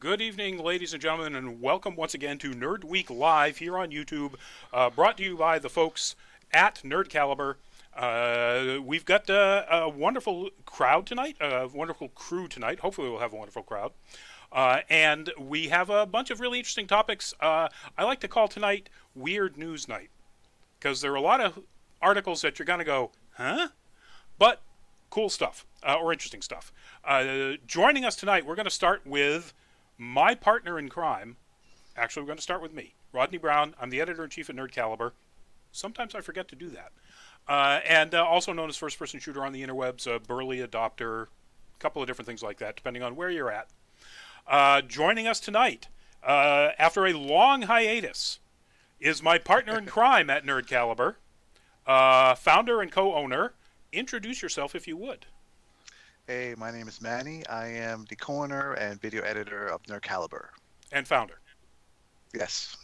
Good evening, ladies and gentlemen, and welcome once again to Nerd Week Live here on YouTube, brought to you by the folks at Nerd Caliber. We've got a wonderful crowd tonight, a wonderful crew tonight. Hopefully we'll have a wonderful crowd. And we have a bunch of really interesting topics. I like to call tonight Weird News Night, because there are a lot of articles that you're going to go, huh? But cool stuff, or interesting stuff. Joining us tonight, we're going to start with my partner in crime. Actually, we're going to start with me, Rodney Brown. I'm the editor-in-chief at Nerd Caliber. Sometimes I forget to do that. And also known as first-person shooter on the interwebs, a burly adopter, a couple of different things like that, depending on where you're at. Joining us tonight, after a long hiatus, is my partner in crime at Nerd Caliber, founder and co-owner. Introduce yourself if you would. Hey, my name is Manny. I am the co-owner and video editor of Nerd Caliber. And founder. Yes.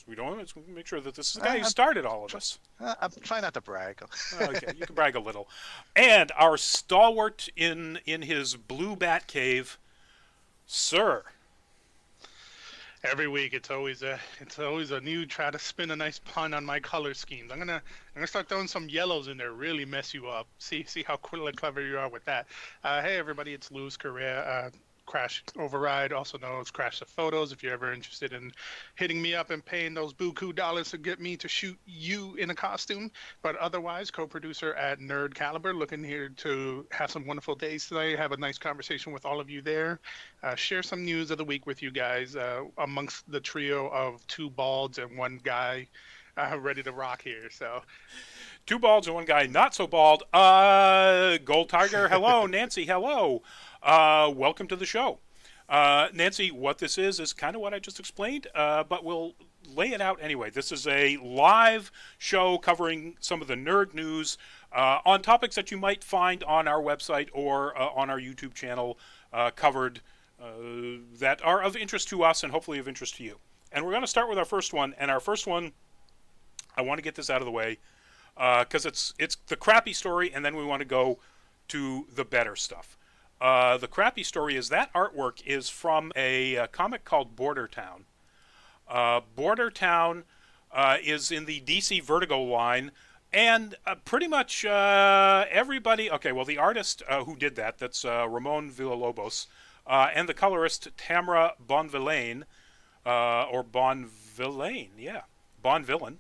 We don't want to make sure that this is the guy who started all of this. I'm trying not to brag. Okay, you can brag a little. And our stalwart in his blue bat cave, Sir. Every week, it's always a new try to spin a nice pun on my color schemes. I'm gonna start throwing some yellows in there, really mess you up. See how clever you are with that. Hey everybody, it's Luis Correa, Crash Override, also known as Crash the Photos. If you're ever interested in hitting me up and paying those buku dollars to get me to shoot you in a costume, but otherwise, co-producer at Nerd Caliber, looking here to have some wonderful days today. Have a nice conversation with all of you there. Share some news of the week with you guys amongst the trio of two balds and one guy ready to rock here. So, two balds and one guy not so bald. Gold Tiger, hello. Nancy, hello. Welcome to the show. Nancy, what this is kind of what I just explained, but we'll lay it out anyway. This is a live show covering some of the nerd news on topics that you might find on our website or on our YouTube channel covered that are of interest to us and hopefully of interest to you. And we're going to start with our first one. And our first one, I want to get this out of the way because it's the crappy story, and then we want to go to the better stuff. The crappy story is that artwork is from a comic called Border Town. Border Town is in the DC Vertigo line, and pretty much everybody... Okay, well, the artist who did that's Ramon Villalobos, and the colorist Tamara Bonvillain, or Bonvillain, yeah, Bonvillain.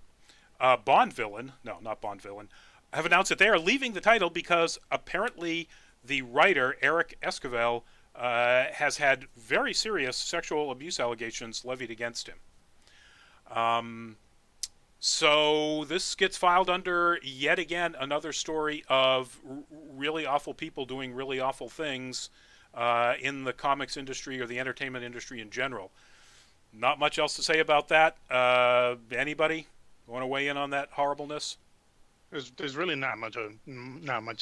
Bonvillain, no, not Bonvillain, have announced that they are leaving the title because apparently the writer, Eric Esquivel, has had very serious sexual abuse allegations levied against him. So this gets filed under, yet again, another story of really awful people doing really awful things in the comics industry or the entertainment industry in general. Not much else to say about that. Anybody want to weigh in on that horribleness? There's really not much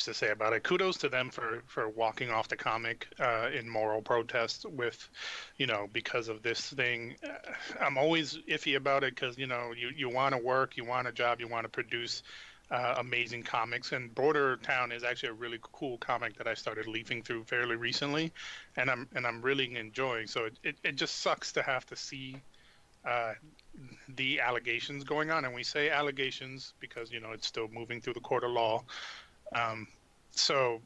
to say about it. Kudos to them for walking off the comic in moral protest with, because of this thing. I'm always iffy about it because, you want to work, you want a job, you want to produce amazing comics. And Border Town is actually a really cool comic that I started leafing through fairly recently, and I'm really enjoying. So it just sucks to have to see the allegations going on, and we say allegations because it's still moving through the court of law. So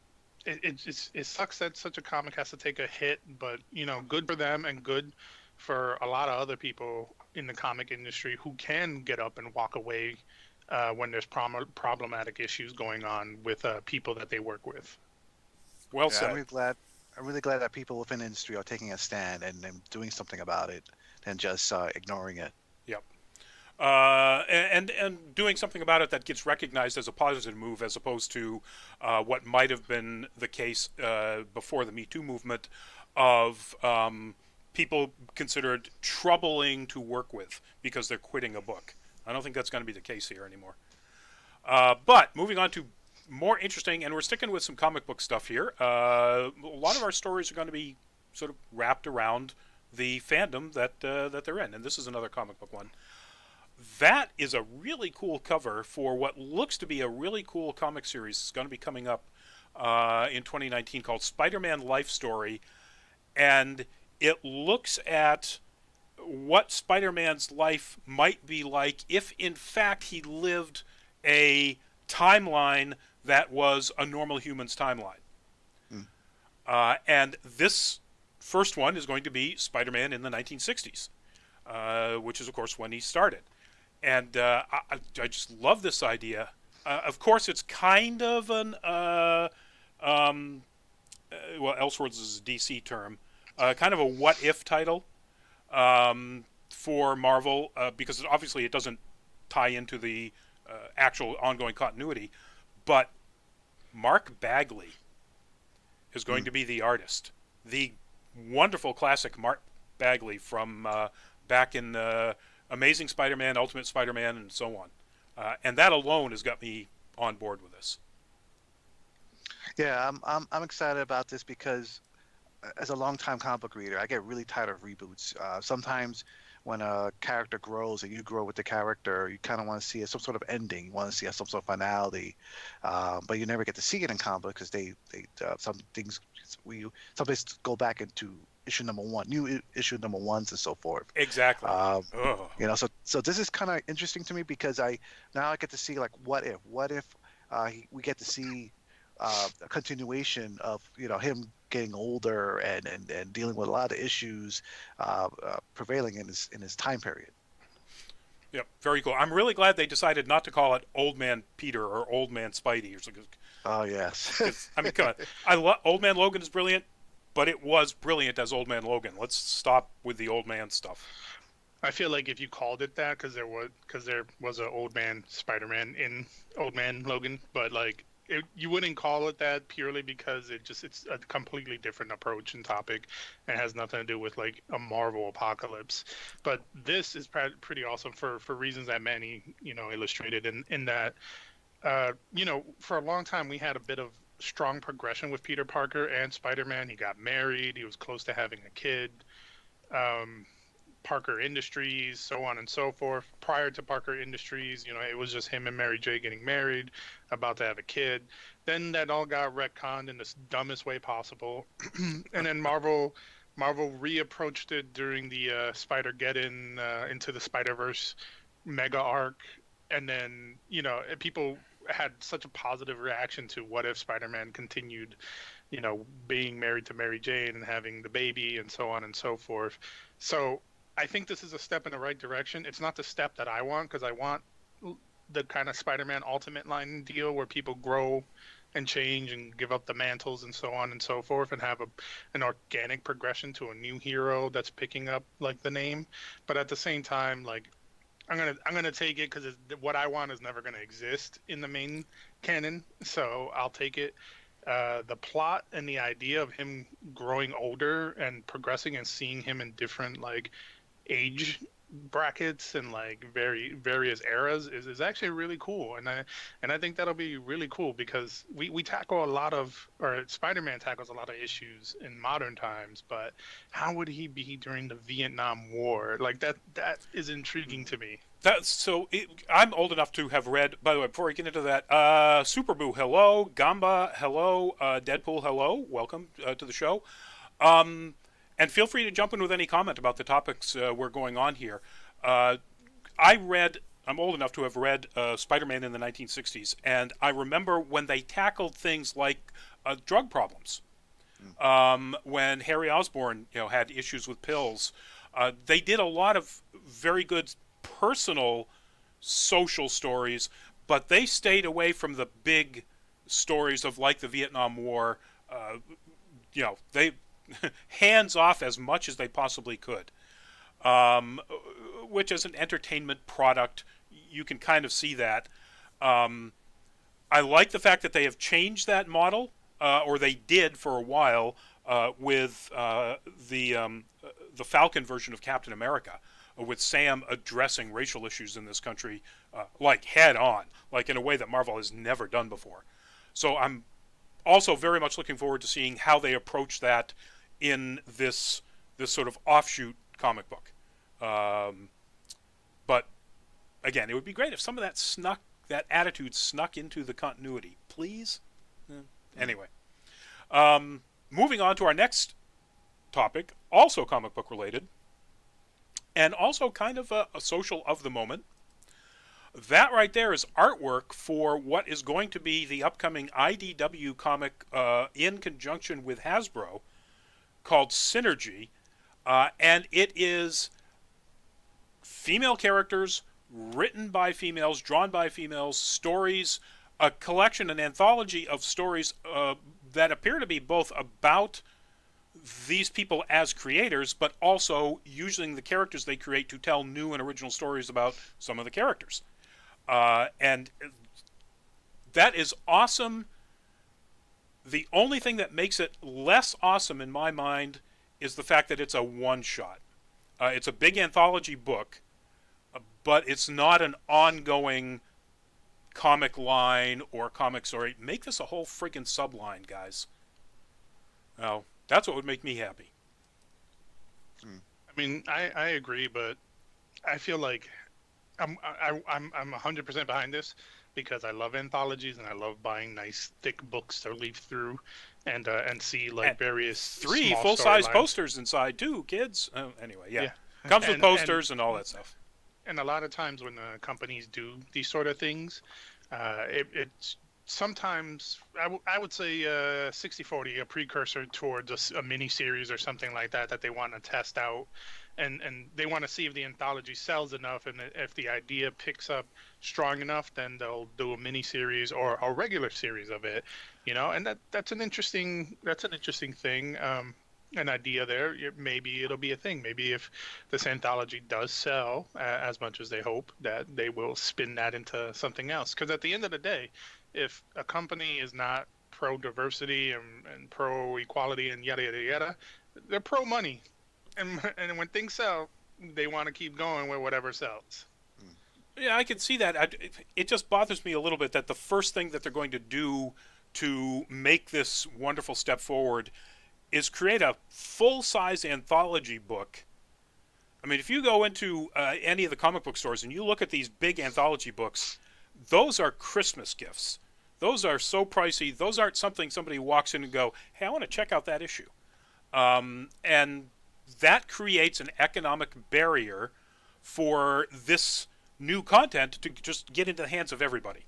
it sucks that such a comic has to take a hit, but good for them and good for a lot of other people in the comic industry who can get up and walk away when there's problematic issues going on with people that they work with. Well said. I'm really glad that people within the industry are taking a stand and doing something about it than just ignoring it. Yep. And doing something about it that gets recognized as a positive move as opposed to what might have been the case before the Me Too movement of people considered troubling to work with because they're quitting a book. I don't think that's going to be the case here anymore. But moving on to more interesting, and we're sticking with some comic book stuff here. A lot of our stories are going to be sort of wrapped around the fandom that they're in, and this is another comic book one. That is a really cool cover for what looks to be a really cool comic series. It's going to be coming up in 2019 called Spider-Man Life Story, and it looks at what Spider-Man's life might be like if, in fact, he lived a timeline that was a normal human's timeline. Mm. And this first one is going to be Spider-Man in the 1960s, which is, of course, when he started. And I just love this idea. Of course, it's kind of an well, Elseworlds is a DC term, kind of a what-if title for Marvel, because obviously it doesn't tie into the actual ongoing continuity. But Mark Bagley is going to be the artist. The wonderful classic Mark Bagley from back in Amazing Spider-Man, Ultimate Spider-Man, and so on. And that alone has got me on board with this. Yeah, I'm excited about this because as a longtime comic book reader, I get really tired of reboots. Sometimes when a character grows and you grow with the character, you kind of want to see some sort of ending. You want to see some sort of finality, but you never get to see it in comic books because they some things some places go back into issue number one, new issue number ones, and so forth. Exactly. You know, so this is kind of interesting to me because I get to see like what if we get to see a continuation of him getting older and dealing with a lot of issues prevailing in his time period. Yep, very cool. I'm really glad they decided not to call it Old Man Peter or Old Man Spidey or something. Oh yes. I mean, come on. I love Old Man Logan is brilliant, but it was brilliant as Old Man Logan. Let's stop with the old man stuff. I feel like if you called it that, because there was an Old Man Spider-Man in Old Man Logan, but like you wouldn't call it that purely because it's a completely different approach and topic, and has nothing to do with like a Marvel apocalypse. But this is pretty awesome for reasons that Manny illustrated in that for a long time we had a bit of strong progression with Peter Parker and Spider-Man. He got married. He was close to having a kid. Parker Industries, so on and so forth. Prior to Parker Industries, it was just him and Mary J getting married, about to have a kid. Then that all got retconned in the dumbest way possible. And then Marvel reapproached it during the Spider-Geddon Into the Spider-Verse mega arc. And then, people had such a positive reaction to what if Spider-Man continued, being married to Mary Jane and having the baby and so on and so forth. So I think this is a step in the right direction. It's not the step that I want, because I want the kind of Spider-Man Ultimate line deal where people grow and change and give up the mantles and so on and so forth, and have an organic progression to a new hero that's picking up like the name. But at the same time, like I'm gonna take it because what I want is never gonna exist in the main canon, so I'll take it. The plot and the idea of him growing older and progressing and seeing him in different like age brackets and like various eras is actually really cool, and I think that'll be really cool because we tackle a lot of, or Spider-Man tackles a lot of issues in modern times, but how would he be during the Vietnam War? Like that is intriguing to me. I'm old enough to have read, by the way, before we get into that, Superboo, hello. Gamba, hello. Deadpool, hello. Welcome to the show. And feel free to jump in with any comment about the topics we're going on here. I'm old enough to have read Spider-Man in the 1960s, and I remember when they tackled things like drug problems. When Harry Osborn, had issues with pills, they did a lot of very good personal social stories, but they stayed away from the big stories of like the Vietnam War. They hands off as much as they possibly could, which as an entertainment product you can kind of see that. I like the fact that they have changed that model, or they did for a while, with the Falcon version of Captain America, with Sam addressing racial issues in this country like head on, like in a way that Marvel has never done before. So I'm also very much looking forward to seeing how they approach that in this sort of offshoot comic book. But again, it would be great if some of that attitude snuck into the continuity, please. Anyway, moving on to our next topic, also comic book related, and also kind of a social of the moment. That right there is artwork for what is going to be the upcoming IDW comic in conjunction with Hasbro called Synergy. And it is female characters, written by females, drawn by females, stories, a collection, an anthology of stories that appear to be both about these people as creators, but also using the characters they create to tell new and original stories about some of the characters. And that is awesome. The only thing that makes it less awesome in my mind is the fact that it's a one-shot. It's a big anthology book, but it's not an ongoing comic line or comic story. Make this a whole friggin' subline, guys. Now, that's what would make me happy. I mean, I agree, but I feel like I'm 100% behind this because I love anthologies and I love buying nice thick books to leaf through and see like And various 3 small full-size storylines. posters inside too, kids. Anyway, yeah. Yeah. Comes with And- posters and all that stuff. And a lot of times when companies do these sort of things, it's sometimes I would say 60-40, a precursor towards a mini series or something like that they want to test out, and they want to see if the anthology sells enough, and if the idea picks up strong enough, then they'll do a mini series or a regular series of it, and that's an interesting thing. An idea there. Maybe it'll be a thing. Maybe if this anthology does sell as much as they hope, that they will spin that into something else. Because at the end of the day, if a company is not pro diversity and pro equality and yada yada yada, they're pro money, and when things sell, they want to keep going with whatever sells. Yeah, I can see that. It just bothers me a little bit that the first thing that they're going to do to make this wonderful step forward is create a full-size anthology book. I mean, if you go into any of the comic book stores and you look at these big anthology books, those are Christmas gifts. Those are so pricey. Those aren't something somebody walks in and go, hey, I want to check out that issue. And that creates an economic barrier for this new content to just get into the hands of everybody.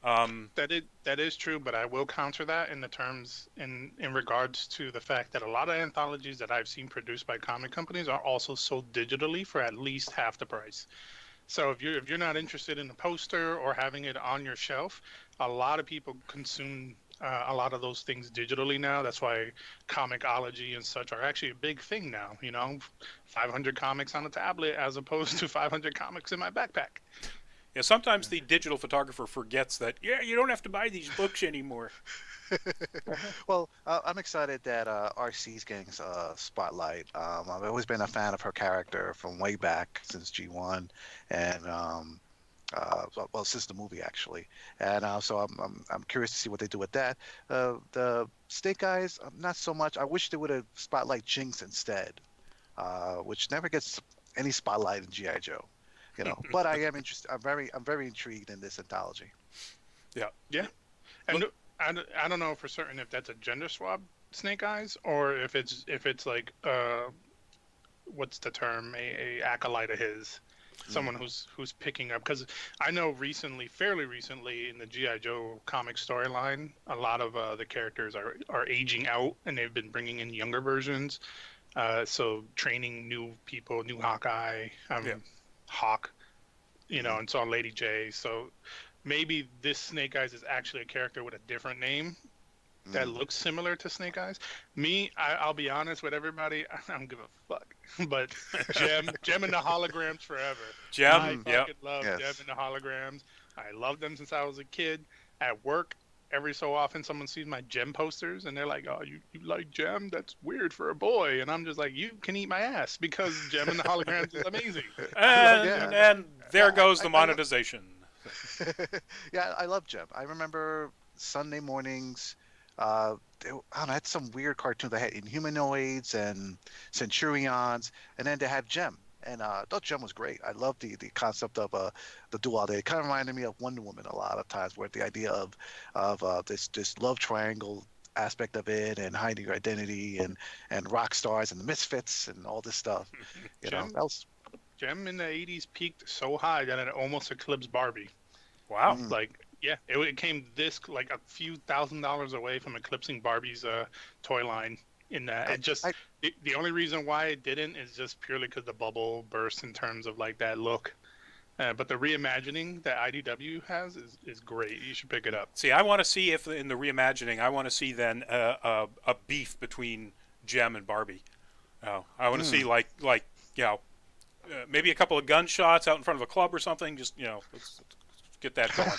That is true, but I will counter that in the terms in regards to the fact that a lot of anthologies that I've seen produced by comic companies are also sold digitally for at least half the price. So if you're not interested in a poster or having it on your shelf, a lot of people consume a lot of those things digitally now. That's why comicology and such are actually a big thing now. 500 comics on a tablet as opposed to 500 comics in my backpack. Yeah, sometimes the digital photographer forgets that, you don't have to buy these books anymore. Well, I'm excited that RC's getting spotlight. I've always been a fan of her character from way back since G1, and since the movie actually. And so I'm curious to see what they do with that. The Snake Eyes, not so much. I wish they would have spotlight Jinx instead, which never gets any spotlight in GI Joe. But I am interested. I'm very intrigued in this anthology. Yeah, and I don't know for certain if that's a gender swap Snake Eyes or if it's like what's the term, a acolyte of his, someone who's picking up, because I know fairly recently in the GI Joe comic storyline, a lot of the characters are aging out and they've been bringing in younger versions. So training new people, new Hawkeye. Hawk, and so on Lady J. So maybe this Snake Eyes is actually a character with a different name that looks similar to Snake Eyes. I'll be honest with everybody, I don't give a fuck. But Gem and the holograms forever. I fucking love Gem and the holograms. I loved them since I was a kid. At work, every so often someone sees my Gem posters and they're like, oh, you like Gem? That's weird for a boy. And I'm just like, you can eat my ass because Gem and the holograms is amazing. And there goes the monetization. Yeah, I love Gem. I remember Sunday mornings, I had some weird cartoons. They had Inhumanoids and Centurions, and then they had Gem. And I thought Gem was great. I loved the concept of the duality. It kind of reminded me of Wonder Woman a lot of times, where the idea of this love triangle aspect of it, and hiding your identity, and rock stars and the misfits and all this stuff. Gem, That was Gem in the '80s peaked so high that it almost eclipsed Barbie. Wow. mm, Like, yeah, it came this like a few $1,000s away from eclipsing Barbie's toy line. In that, I, it just I the only reason why it didn't is just purely because the bubble burst in terms of like that look. But the reimagining that IDW has is great. You should pick it up. See, I want to see if in the reimagining, I want to see then a beef between Jem and Barbie. I want to see mm. like maybe a couple of gunshots out in front of a club or something. Just let's get that going.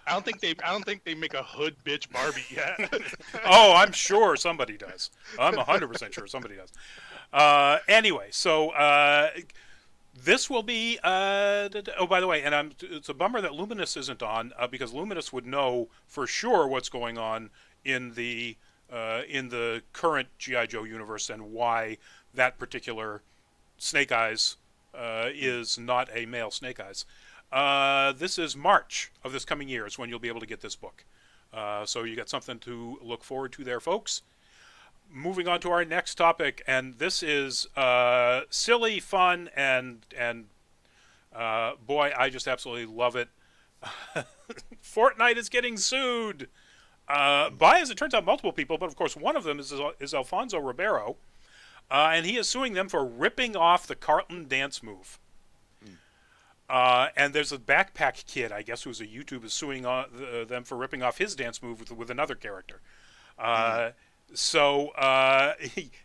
I don't think they make a hood bitch Barbie yet. Oh, I'm sure somebody does. I'm 100% sure somebody does. Anyway, so this will be. Oh, by the way, and it's a bummer that Luminous isn't on because Luminous would know for sure what's going on in the current GI Joe universe and why that particular Snake Eyes is not a male Snake Eyes. This is March of this coming year is when you'll be able to get this book. So you got something to look forward to there, folks. Moving on to our next topic, and this is silly, fun, and boy, I just absolutely love it. Fortnite is getting sued by, as it turns out, multiple people, but of course one of them is Alfonso Ribeiro, and he is suing them for ripping off the Carlton dance move. And there's a backpack kid, I guess, who's a YouTuber, is suing them for ripping off his dance move with another character. So,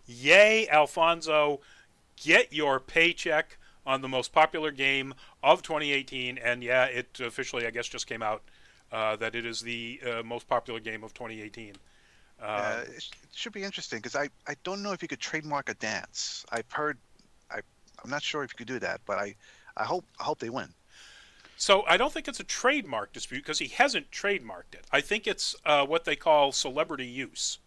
yay, Alfonso, get your paycheck on the most popular game of 2018. And yeah, it officially, I guess, just came out that it is the most popular game of 2018. It should be interesting because I don't know if you could trademark a dance. I've heard, I'm not sure if you could do that, but I hope they win. So I don't think it's a trademark dispute because he hasn't trademarked it. I think it's what they call celebrity use.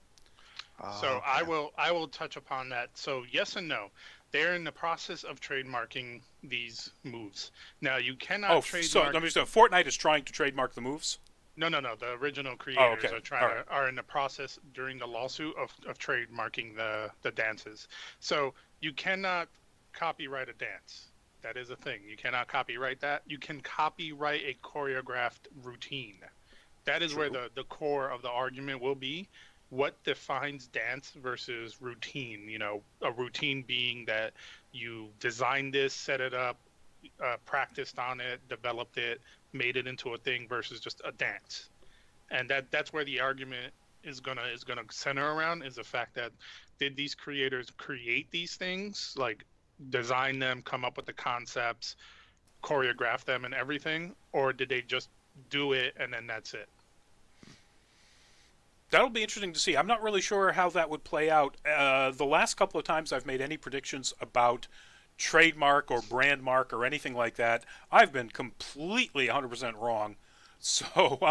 So Okay. I will touch upon that. So yes and no. They're in the process of trademarking these moves. Now you cannot So trademark. let me just Fortnite is trying to trademark the moves. No. The original creators Okay. are trying to are in the process during the lawsuit of trademarking the dances. So you cannot copyright a dance. That is a thing. You cannot copyright that. You can copyright a choreographed routine. That is where True. the core of the argument will be. What defines dance versus routine? A routine being that you designed this, set it up, practiced on it, developed it, made it into a thing versus just a dance. And that's where the argument is gonna center around is the fact that did these creators create these things, like design them, come up with the concepts, choreograph them and everything, or did they just do it and then that's it? That'll be interesting to see. I'm not really sure how that would play out. The last couple of times I've made any predictions about trademark or brand mark or anything like that, I've been completely 100% wrong. So Mm.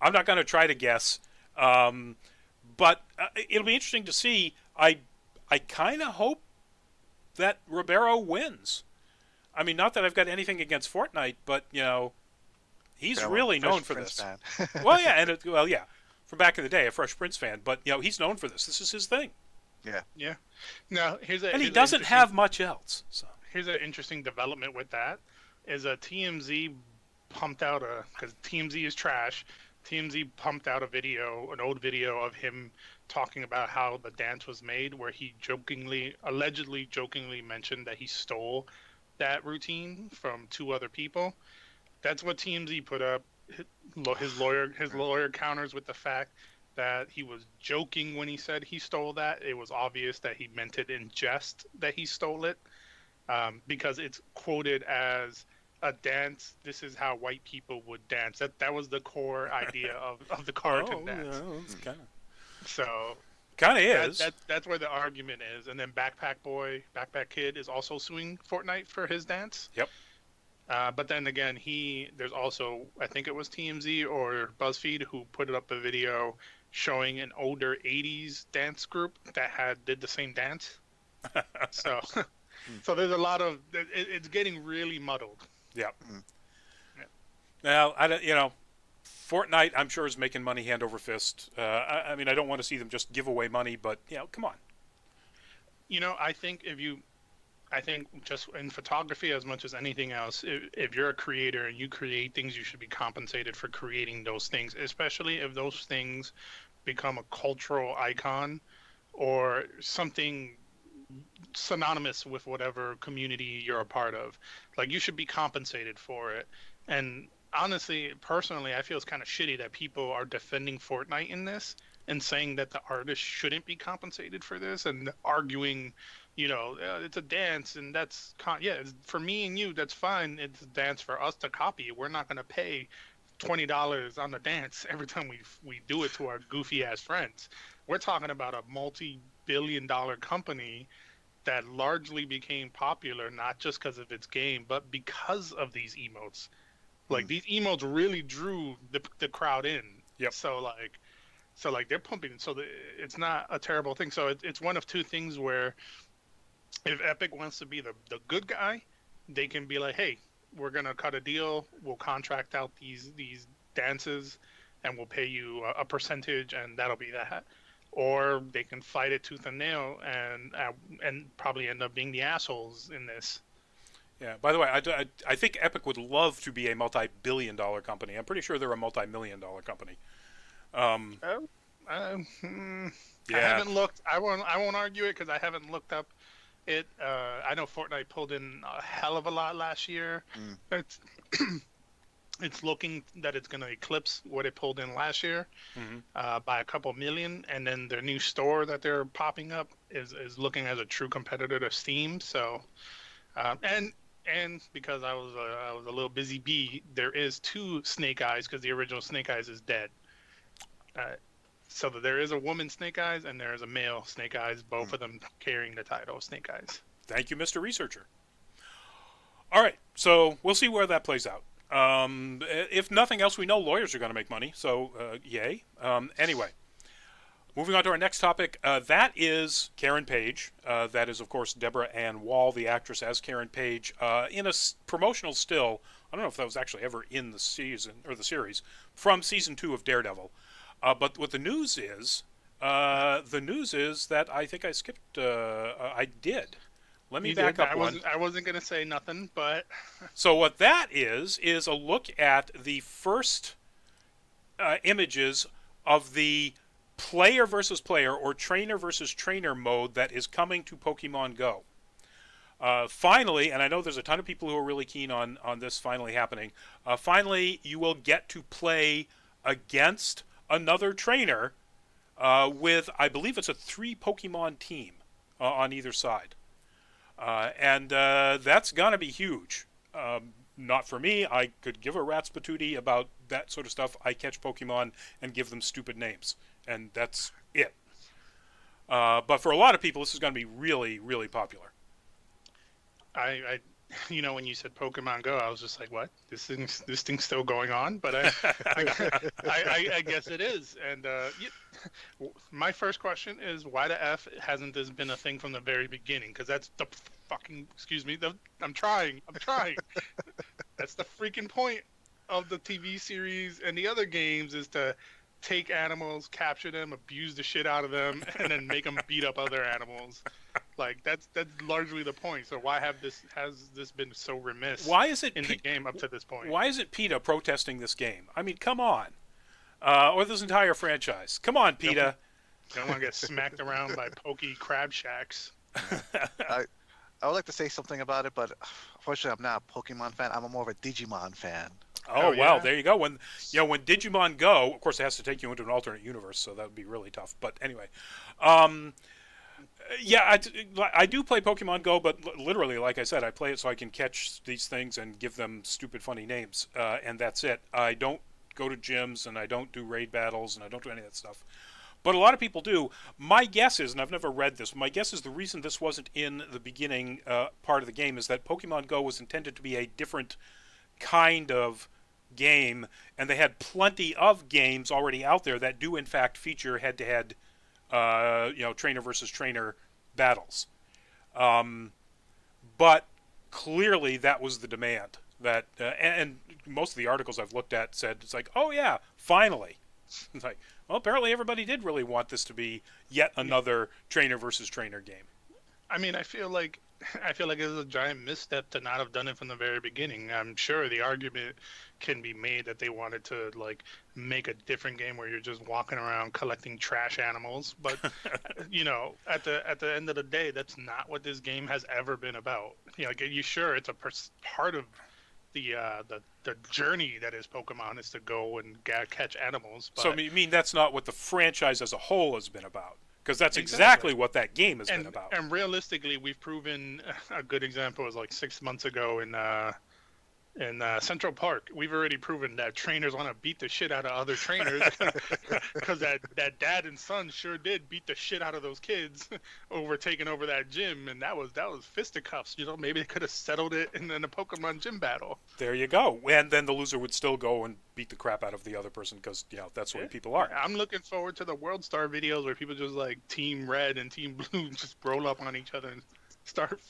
I'm not gonna try to guess. But it'll be interesting to see. I kind of hope that Ribeiro wins. I mean, not that I've got anything against Fortnite, but he's Yeah, well, really Fresh known for Prince this. fan. Well, yeah, yeah, from back in the day, a Fresh Prince fan, but he's known for this. This is his thing, Yeah. Yeah. Now and he here's doesn't have much else. So here's an interesting development with that is a TMZ pumped out because TMZ is trash. TMZ pumped out an old video of him talking about how the dance was made, where he allegedly jokingly mentioned that he stole that routine from two other people. That's what TMZ put up. His lawyer counters with the fact that he was joking when he said he stole that. It was obvious that he meant it in jest that he stole it, because it's quoted as a dance. This is how white people would dance. That was the core idea of the Carlton dance. It's So kind of that, is. that that's where the argument is. And then Backpack Kid is also suing Fortnite for his dance. Yep. But then again, there's also, I think it was TMZ or BuzzFeed who put up a video showing an older '80s dance group that did the same dance. So, so there's a lot of it's getting really muddled. Yep. Mm. Now I don't. Fortnite, I'm sure, is making money hand over fist. I mean, I don't want to see them just give away money, but come on. I think just in photography as much as anything else, if you're a creator and you create things, you should be compensated for creating those things, especially if those things become a cultural icon or something synonymous with whatever community you're a part of. Like, you should be compensated for it. And honestly, personally, I feel it's kind of shitty that people are defending Fortnite in this and saying that the artist shouldn't be compensated for this and arguing, it's a dance and that's for me and you, that's fine. It's a dance. For us to copy, we're not going to pay $20 on the dance every time we do it to our goofy ass friends. We're talking about a multi-billion-dollar company that largely became popular not just because of its game, but because of these emotes. Like, these emotes really drew the crowd in. Yep. So like they're pumping. So it's not a terrible thing. So it's one of two things where if Epic wants to be the good guy, they can be like, hey, we're gonna cut a deal. We'll contract out these dances, and we'll pay you a percentage, and that'll be that. Or they can fight it tooth and nail and probably end up being the assholes in this. Yeah. By the way, I think Epic would love to be a multi-billion-dollar company. I'm pretty sure they're a multi-million-dollar company. I haven't looked. I won't argue it because I haven't looked up it. I know Fortnite pulled in a hell of a lot last year. It's it's looking that it's going to eclipse what it pulled in last year by a couple million. And then their new store that they're popping up is looking as a true competitor to Steam. So and because I was a little busy bee, there is two Snake Eyes because the original Snake Eyes is dead. So there is a woman Snake Eyes and there is a male Snake Eyes, both of them carrying the title of Snake Eyes. Thank you, Mr. Researcher. All right, so we'll see where that plays out. If nothing else, we know lawyers are going to make money, so yay. Anyway, moving on to our next topic, that is Karen Page. That is, of course, Deborah Ann Woll, the actress as Karen Page, in a promotional still. I don't know if that was actually ever in the season or the series from season 2 of Daredevil. But what the news is that I think I skipped. I did. Let me back up one. I wasn't going to say nothing, but so what that is a look at the first images of the player versus player or trainer versus trainer mode that is coming to Pokemon Go. Finally, and I know there's a ton of people who are really keen on this finally happening. Finally, you will get to play against another trainer with, I believe it's a 3 Pokemon team on either side. And that's going to be huge. Not for me. I could give a rat's patootie about that sort of stuff. I catch Pokemon and give them stupid names. And that's it. But for a lot of people, this is going to be really, really popular. I when you said Pokemon Go, I was just like, "What? This thing's still going on?" But I guess it is. And my first question is, why the f hasn't this been a thing from the very beginning? Because that's the fucking I'm trying. That's the freaking point of the TV series and the other games is to take animals, capture them, abuse the shit out of them, and then make them beat up other animals. Like that's largely the point. So why has this been so remiss? Why is it in the game up to this point? Why is it PETA protesting this game? I mean, come on, or this entire franchise. Come on, PETA. Don't want to get smacked around by pokey crab shacks. I would like to say something about it, but unfortunately, I'm not a Pokemon fan. I'm more of a Digimon fan. Oh wow, there you go. When Digimon Go, of course, it has to take you into an alternate universe, so that would be really tough. But anyway, yeah, I do play Pokemon Go, but literally, like I said, I play it so I can catch these things and give them stupid, funny names, and that's it. I don't go to gyms, and I don't do raid battles, and I don't do any of that stuff. But a lot of people do. My guess is, and I've never read this, my guess is the reason this wasn't in the beginning part of the game is that Pokemon Go was intended to be a different kind of game, and they had plenty of games already out there that do in fact feature head-to-head trainer versus trainer battles. But clearly that was the demand. that, and most of the articles I've looked at said it's like, oh yeah, finally. It's like, well, apparently everybody did really want this to be yet another trainer versus trainer game. I mean, I feel like it was a giant misstep to not have done it from the very beginning. I'm sure the argument can be made that they wanted to like make a different game where you're just walking around collecting trash animals, but at the end of the day, that's not what this game has ever been about. Like, you sure it's a part of the journey that is Pokemon is to go and catch animals. But So, I mean, that's not what the franchise as a whole has been about. Because that's exactly what that game has been about. And realistically, we've proven a good example was like 6 months ago in Central Park. We've already proven that trainers want to beat the shit out of other trainers because that dad and son sure did beat the shit out of those kids over taking over that gym, and that was fisticuffs. Maybe they could have settled it in a Pokemon gym battle. There you go. And then the loser would still go and beat the crap out of the other person because that's the way people are. I'm looking forward to the World Star videos where people just like Team Red and Team Blue just roll up on each other and start.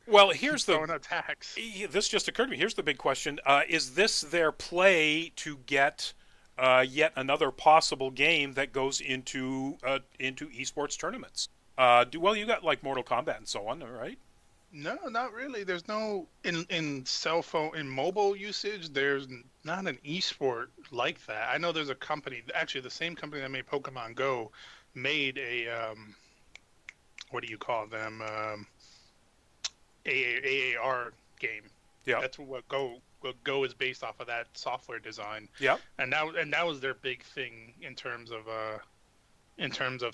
Well, here's attacks. This just occurred to me. Here's the big question: is this their play to get yet another possible game that goes into esports tournaments? You got like Mortal Kombat and so on, right? No, not really. There's no in cell phone in mobile usage. There's not an esport like that. I know there's a company, actually the same company that made Pokemon Go, made a what do you call them? AAR game. Yeah, that's what Go is based off of, that software design. Yeah, and that was their big thing in terms of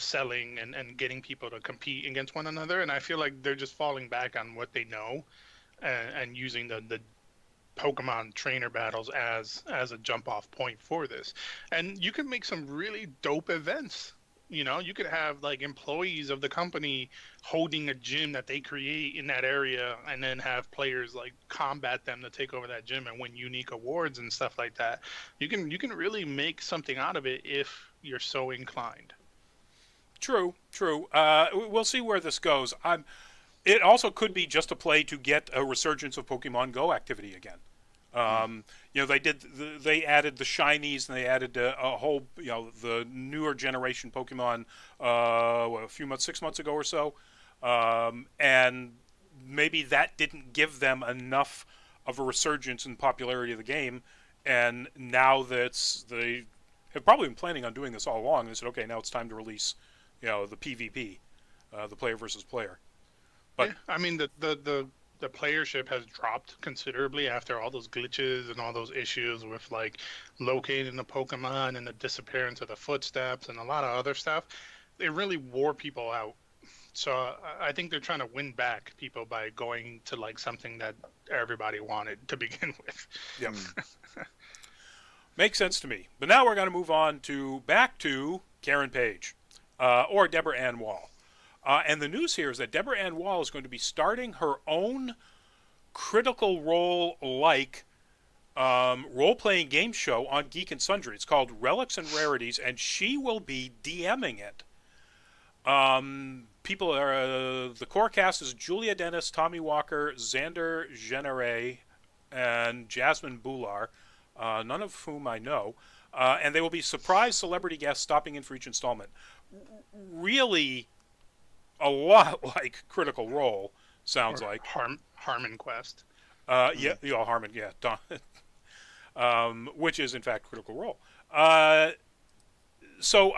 selling and getting people to compete against one another. And I feel like they're just falling back on what they know and using the Pokemon trainer battles as a jump off point for this. And you can make some really dope events. You could have like employees of the company holding a gym that they create in that area, and then have players like combat them to take over that gym and win unique awards and stuff like that. You can really make something out of it if you're so inclined. True. We'll see where this goes. It also could be just a play to get a resurgence of Pokemon Go activity again. They added the shinies, and they added a whole, the newer generation Pokemon, a few months, 6 months ago or so, and maybe that didn't give them enough of a resurgence in popularity of the game, and now they have probably been planning on doing this all along. They said, okay, now it's time to release, the PvP, the player versus player. But yeah, I mean the playership has dropped considerably after all those glitches and all those issues with like locating the Pokemon and the disappearance of the footsteps and a lot of other stuff. It really wore people out. So I think they're trying to win back people by going to like something that everybody wanted to begin with. Yep. Makes sense to me. But now we're going to move on back to Karen Page, or Deborah Ann Woll. And the news here is that Deborah Ann Woll is going to be starting her own Critical Role-like role-playing game show on Geek and Sundry. It's called Relics and Rarities, and she will be DMing it. The core cast is Julia Dennis, Tommy Walker, Xander Genere, and Jasmine Bular, none of whom I know. And they will be surprise celebrity guests stopping in for each installment. Really, a lot like Critical Role, sounds like. Harmon Quest. Harmon, yeah. Which is, in fact, Critical Role. So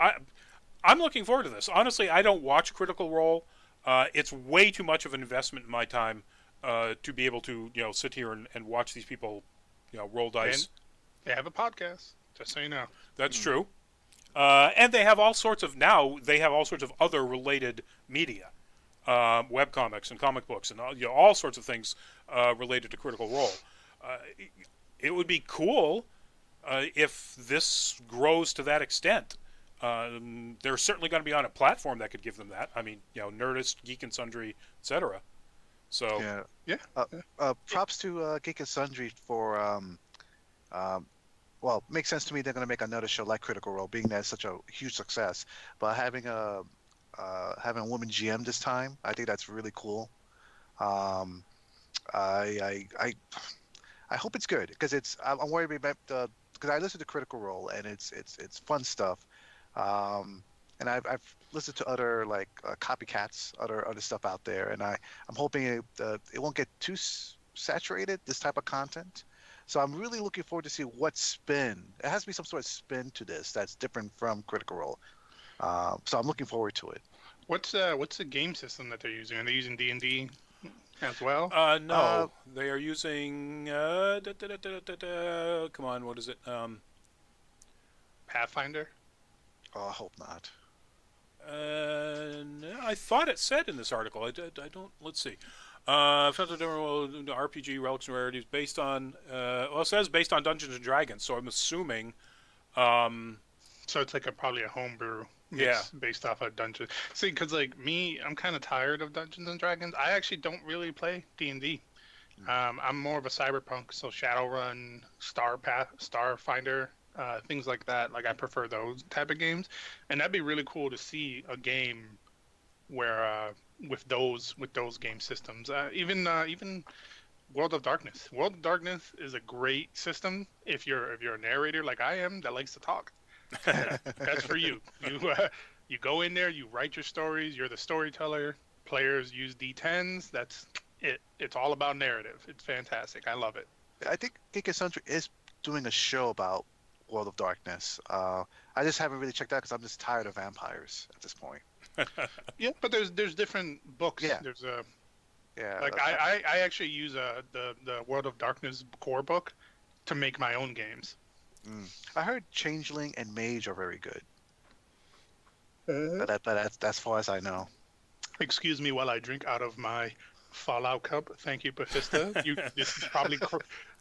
I'm looking forward to this. Honestly, I don't watch Critical Role. It's way too much of an investment in my time to be able to, sit here and watch these people, roll dice. And they have a podcast, just so you know. That's true. And they have all sorts of other related media, webcomics and comic books and all sorts of things related to Critical Role. It would be cool if this grows to that extent. They're certainly going to be on a platform that could give them that. I mean, Nerdist, Geek and Sundry, etc. So props to Geek and Sundry for well, it makes sense to me they're going to make another show like Critical Role, being that it's such a huge success. But having a woman GM this time, I think that's really cool. I I hope it's good because I'm worried about the because I listen to Critical Role and it's fun stuff, and I've listened to other like copycats, other stuff out there, and I'm hoping it won't get too saturated this type of content. So I'm really looking forward to see what spin. It has to be some sort of spin to this that's different from Critical Role. So I'm looking forward to it. What's the game system that they're using? Are they using D&D as well? Uh, No, they are using. Come on, what is it? Pathfinder? oh, I hope not. No, I thought it said in this article. I don't. Let's see. RPG Relics and Rarities based on. Well, it says based on Dungeons and Dragons, so I'm assuming. Um, So it's like probably a homebrew Yeah. mix based off of Dungeons. See, because like me, I'm kind of tired of Dungeons and Dragons. I actually don't really play D&D. I'm more of a cyberpunk, so Shadowrun, Starfinder, things like that. Like I prefer those type of games, and that'd be really cool to see a game where with those game systems. Even World of Darkness. World of Darkness is a great system if you're a narrator like I am that likes to talk. That's for you. You go in there, you write your stories. You're the storyteller. Players use D10s. That's it. It's all about narrative. It's fantastic. I love it. I think Geek Century is doing a show about World of Darkness. I just haven't really checked out because I'm just tired of vampires at this point. Yeah, but there's different books. Yeah. There's a Yeah, like I actually use the World of Darkness core book to make my own games. I heard Changeling and Mage are very good. Uh, But that's as far as I know. Excuse me while I drink out of my Fallout cup. Thank you, Bethesda. This is probably.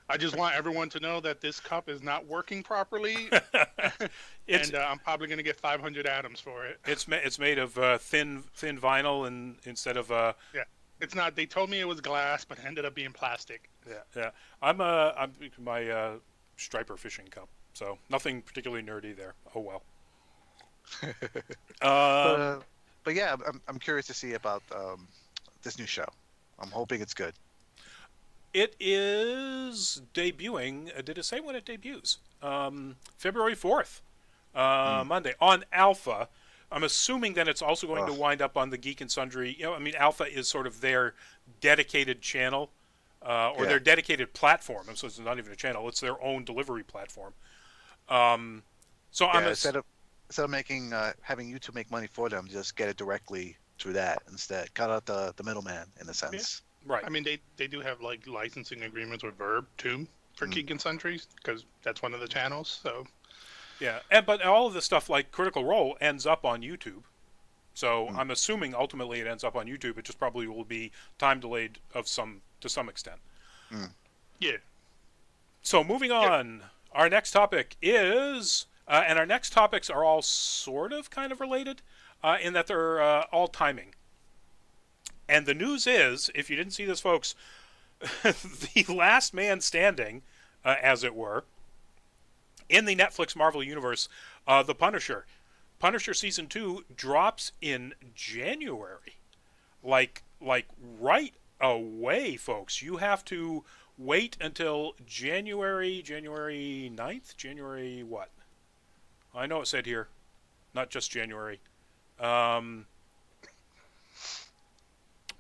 I just want everyone to know that this cup is not working properly, it's and I'm probably going to get 500 atoms for it. it's made of thin vinyl and instead of Yeah, it's not. They told me it was glass, but it ended up being plastic. yeah. I'm my striper fishing cup, so nothing particularly nerdy there. Oh well. But, Um, but yeah, I'm curious to see about this new show. I'm hoping it's good. it is debuting. Did it say when it debuts? February 4th, Monday on Alpha. I'm assuming then it's also going to Ugh. wind up on the Geek and Sundry. I mean, Alpha is sort of their dedicated channel or Yeah. their dedicated platform. So it's not even a channel; it's their own delivery platform. Um, so Yeah, I'm instead of making having YouTube make money for them, just get it directly through that instead. Cut out the middleman in a sense. right. I mean, they do have like licensing agreements with Verb too for Geek and Sundries because that's one of the channels. So Yeah, but all of this stuff like Critical Role ends up on YouTube. So I'm assuming ultimately it ends up on YouTube. It just probably will be time delayed to some extent. yeah, So moving on, our next topic is, and our next topics are all sort of kind of related, in that they're all timing. And the news is, if you didn't see this, folks, the last man standing, as it were, in the Netflix Marvel Universe, The Punisher. Punisher Season 2 drops in January. Like right away, folks. You have to wait until January 9th? January what? I know it said here. Not just January.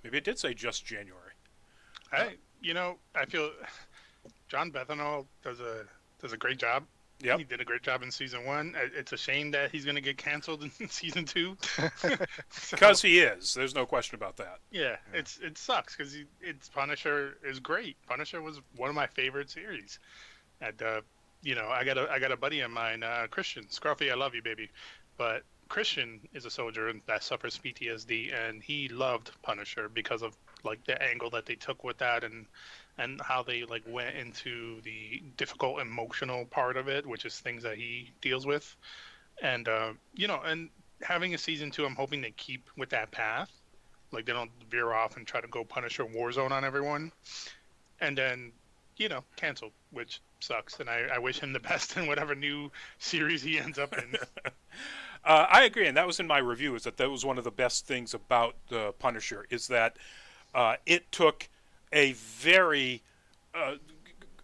Maybe it did say just January. I feel John Bethany does a great job. Yep. He did a great job in season 1. It's a shame that he's going to get canceled in season 2. Because he is. There's no question about that. Yeah, it sucks because Punisher is great. Punisher was one of my favorite series. And I got a buddy of mine, Christian Scruffy. I love you, baby. But Christian is a soldier that suffers PTSD, and he loved Punisher because of like the angle that they took with that and how they like went into the difficult emotional part of it, which is things that he deals with. And and having a season 2, I'm hoping they keep with that path, like they don't veer off and try to go Punisher Warzone on everyone, and then canceled, which sucks. And I wish him the best in whatever new series he ends up in. I agree, and that was in my review. Is that was one of the best things about the Punisher is that it took a very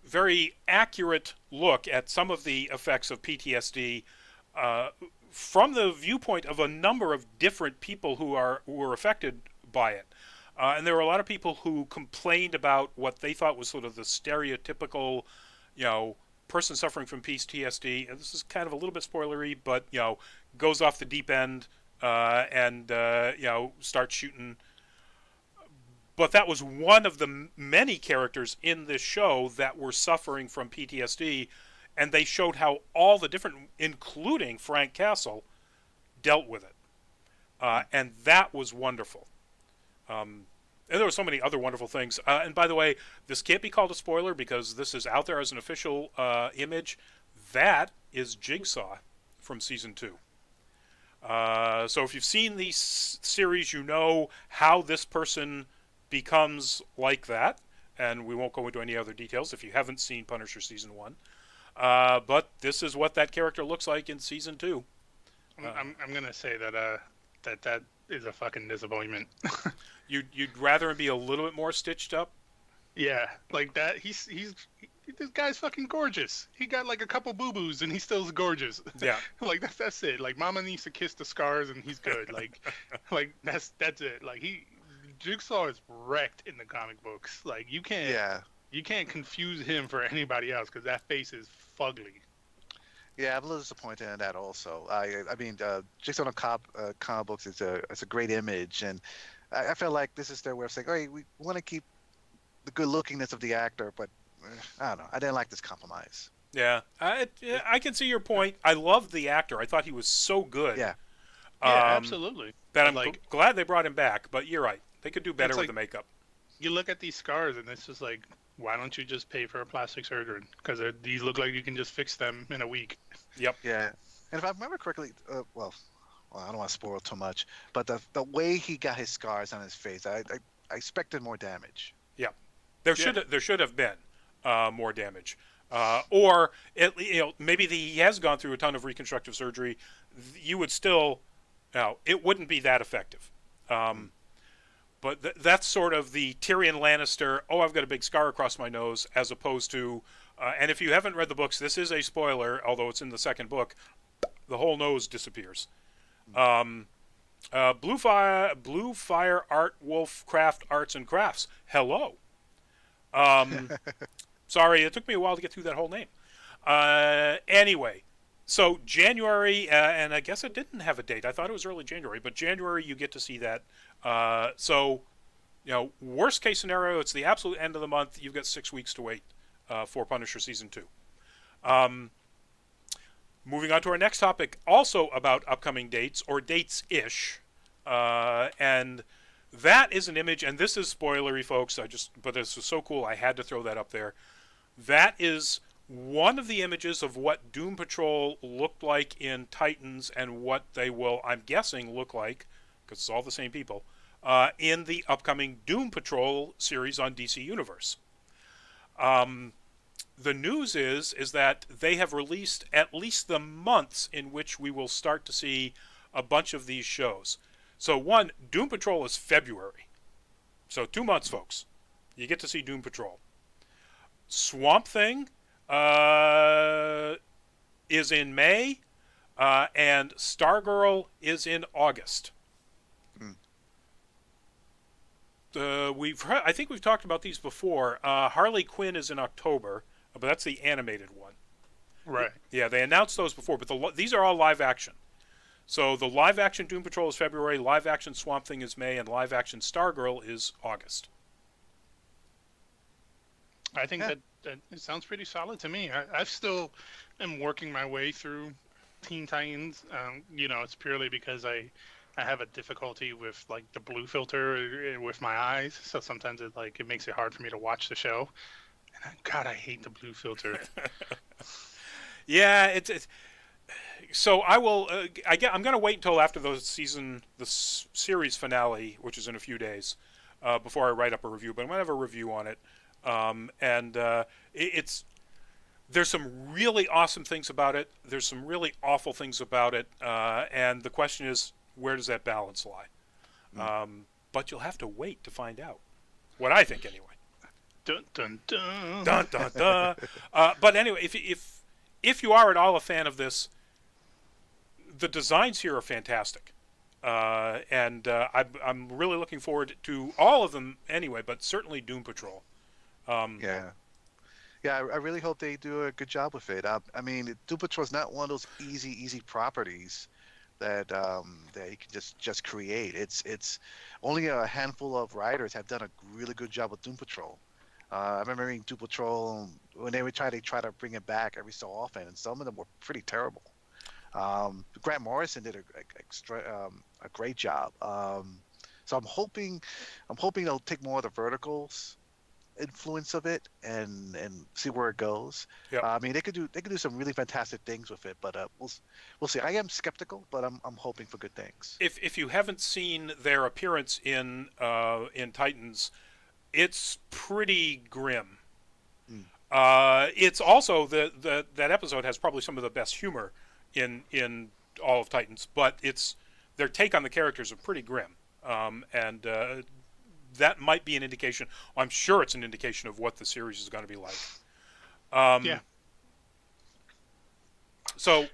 very accurate look at some of the effects of PTSD from the viewpoint of a number of different people who were affected by it. And there were a lot of people who complained about what they thought was sort of the stereotypical, person suffering from PTSD. And this is kind of a little bit spoilery, but goes off the deep end and starts shooting. But that was one of the many characters in this show that were suffering from PTSD, and they showed how all the different, including Frank Castle, dealt with it. And that was wonderful. And there were so many other wonderful things. And by the way, this can't be called a spoiler because this is out there as an official image. That is Jigsaw from Season 2. So if you've seen the series, you know how this person becomes like that, and we won't go into any other details if you haven't seen Punisher Season 1. But this is what that character looks like in Season 2. I'm gonna say that that is a fucking disappointment. You'd rather him be a little bit more stitched up? Yeah, like that. This guy's fucking gorgeous. He got like a couple boo-boos and he's still gorgeous. Yeah. Like that's it. Like Mama needs to kiss the scars and he's good. Like that's it. Like Jigsaw is wrecked in the comic books. Like you can't confuse him for anybody else because that face is fugly. Yeah, I'm a little disappointed in that also. I mean, Jigsaw on comic books is a great image, and I feel like this is their way of saying, "Hey, we want to keep the good lookingness of the actor," but I don't know. I didn't like this compromise. Yeah, I can see your point. I loved the actor. I thought he was so good. Yeah, absolutely. That I'm glad they brought him back. But you're right. They could do better with the makeup. You look at these scars, and it's just like, why don't you just pay for a plastic surgeon? Because these look like you can just fix them in a week. Yep. Yeah. And if I remember correctly, well, I don't want to spoil too much, but the way he got his scars on his face, I expected more damage. Yeah. There should have been more damage. Or maybe he has gone through a ton of reconstructive surgery. You would still, it wouldn't be that effective. But that's sort of the Tyrion Lannister, I've got a big scar across my nose, as opposed to, and if you haven't read the books, this is a spoiler, although it's in the second book, the whole nose disappears. Blue Fire Art Wolf Craft Arts and Crafts. Hello. Sorry, it took me a while to get through that whole name. Anyway, so January, and I guess it didn't have a date. I thought it was early January, but January you get to see that. So, worst case scenario, it's the absolute end of the month. You've got 6 weeks to wait for Punisher Season 2. Moving on to our next topic, also about upcoming dates, or dates-ish. And that is an image, and this is spoilery, folks. But this is so cool, I had to throw that up there. That is one of the images of what Doom Patrol looked like in Titans and what they will, I'm guessing, look like, because it's all the same people, in the upcoming Doom Patrol series on DC Universe. The news is that they have released at least the months in which we will start to see a bunch of these shows. So one, Doom Patrol is February. So 2 months, folks. You get to see Doom Patrol. Swamp Thing is in May, and Stargirl is in August. I think we've talked about these before. Harley Quinn is in October, but that's the animated one. Right. Yeah, they announced those before, but these are all live action. So the live action Doom Patrol is February, live action Swamp Thing is May, and live action Stargirl is August. I think that it sounds pretty solid to me. I still am working my way through Teen Titans. It's purely because I have a difficulty with like the blue filter with my eyes, so sometimes it makes it hard for me to watch the show. And God, I hate the blue filter. Yeah, it's so I will. I'm going to wait until after the series finale, which is in a few days, before I write up a review. But I'm going to have a review on it, there's some really awesome things about it. There's some really awful things about it, and the question is, where does that balance lie? But you'll have to wait to find out. What I think, anyway. Dun dun dun. Dun dun dun. But anyway, if you are at all a fan of this, the designs here are fantastic, and I'm really looking forward to all of them anyway. But certainly Doom Patrol. Yeah. Yeah, I really hope they do a good job with it. I mean, Doom Patrol is not one of those easy properties that you can just create. It's only a handful of writers have done a really good job with Doom Patrol. I remember reading Doom Patrol when they would try to bring it back every so often, and some of them were pretty terrible. Grant Morrison did a great job. So I'm hoping they'll take more of the verticals influence of it and see where it goes. Yep. I mean, they could do some really fantastic things with it, but we'll see. I am skeptical, but I'm hoping for good things. If you haven't seen their appearance in Titans, it's pretty grim. It's also that episode has probably some of the best humor in all of Titans, but their take on the characters are pretty grim, and that might be an indication. I'm sure it's an indication of what the series is going to be like. Yeah. So.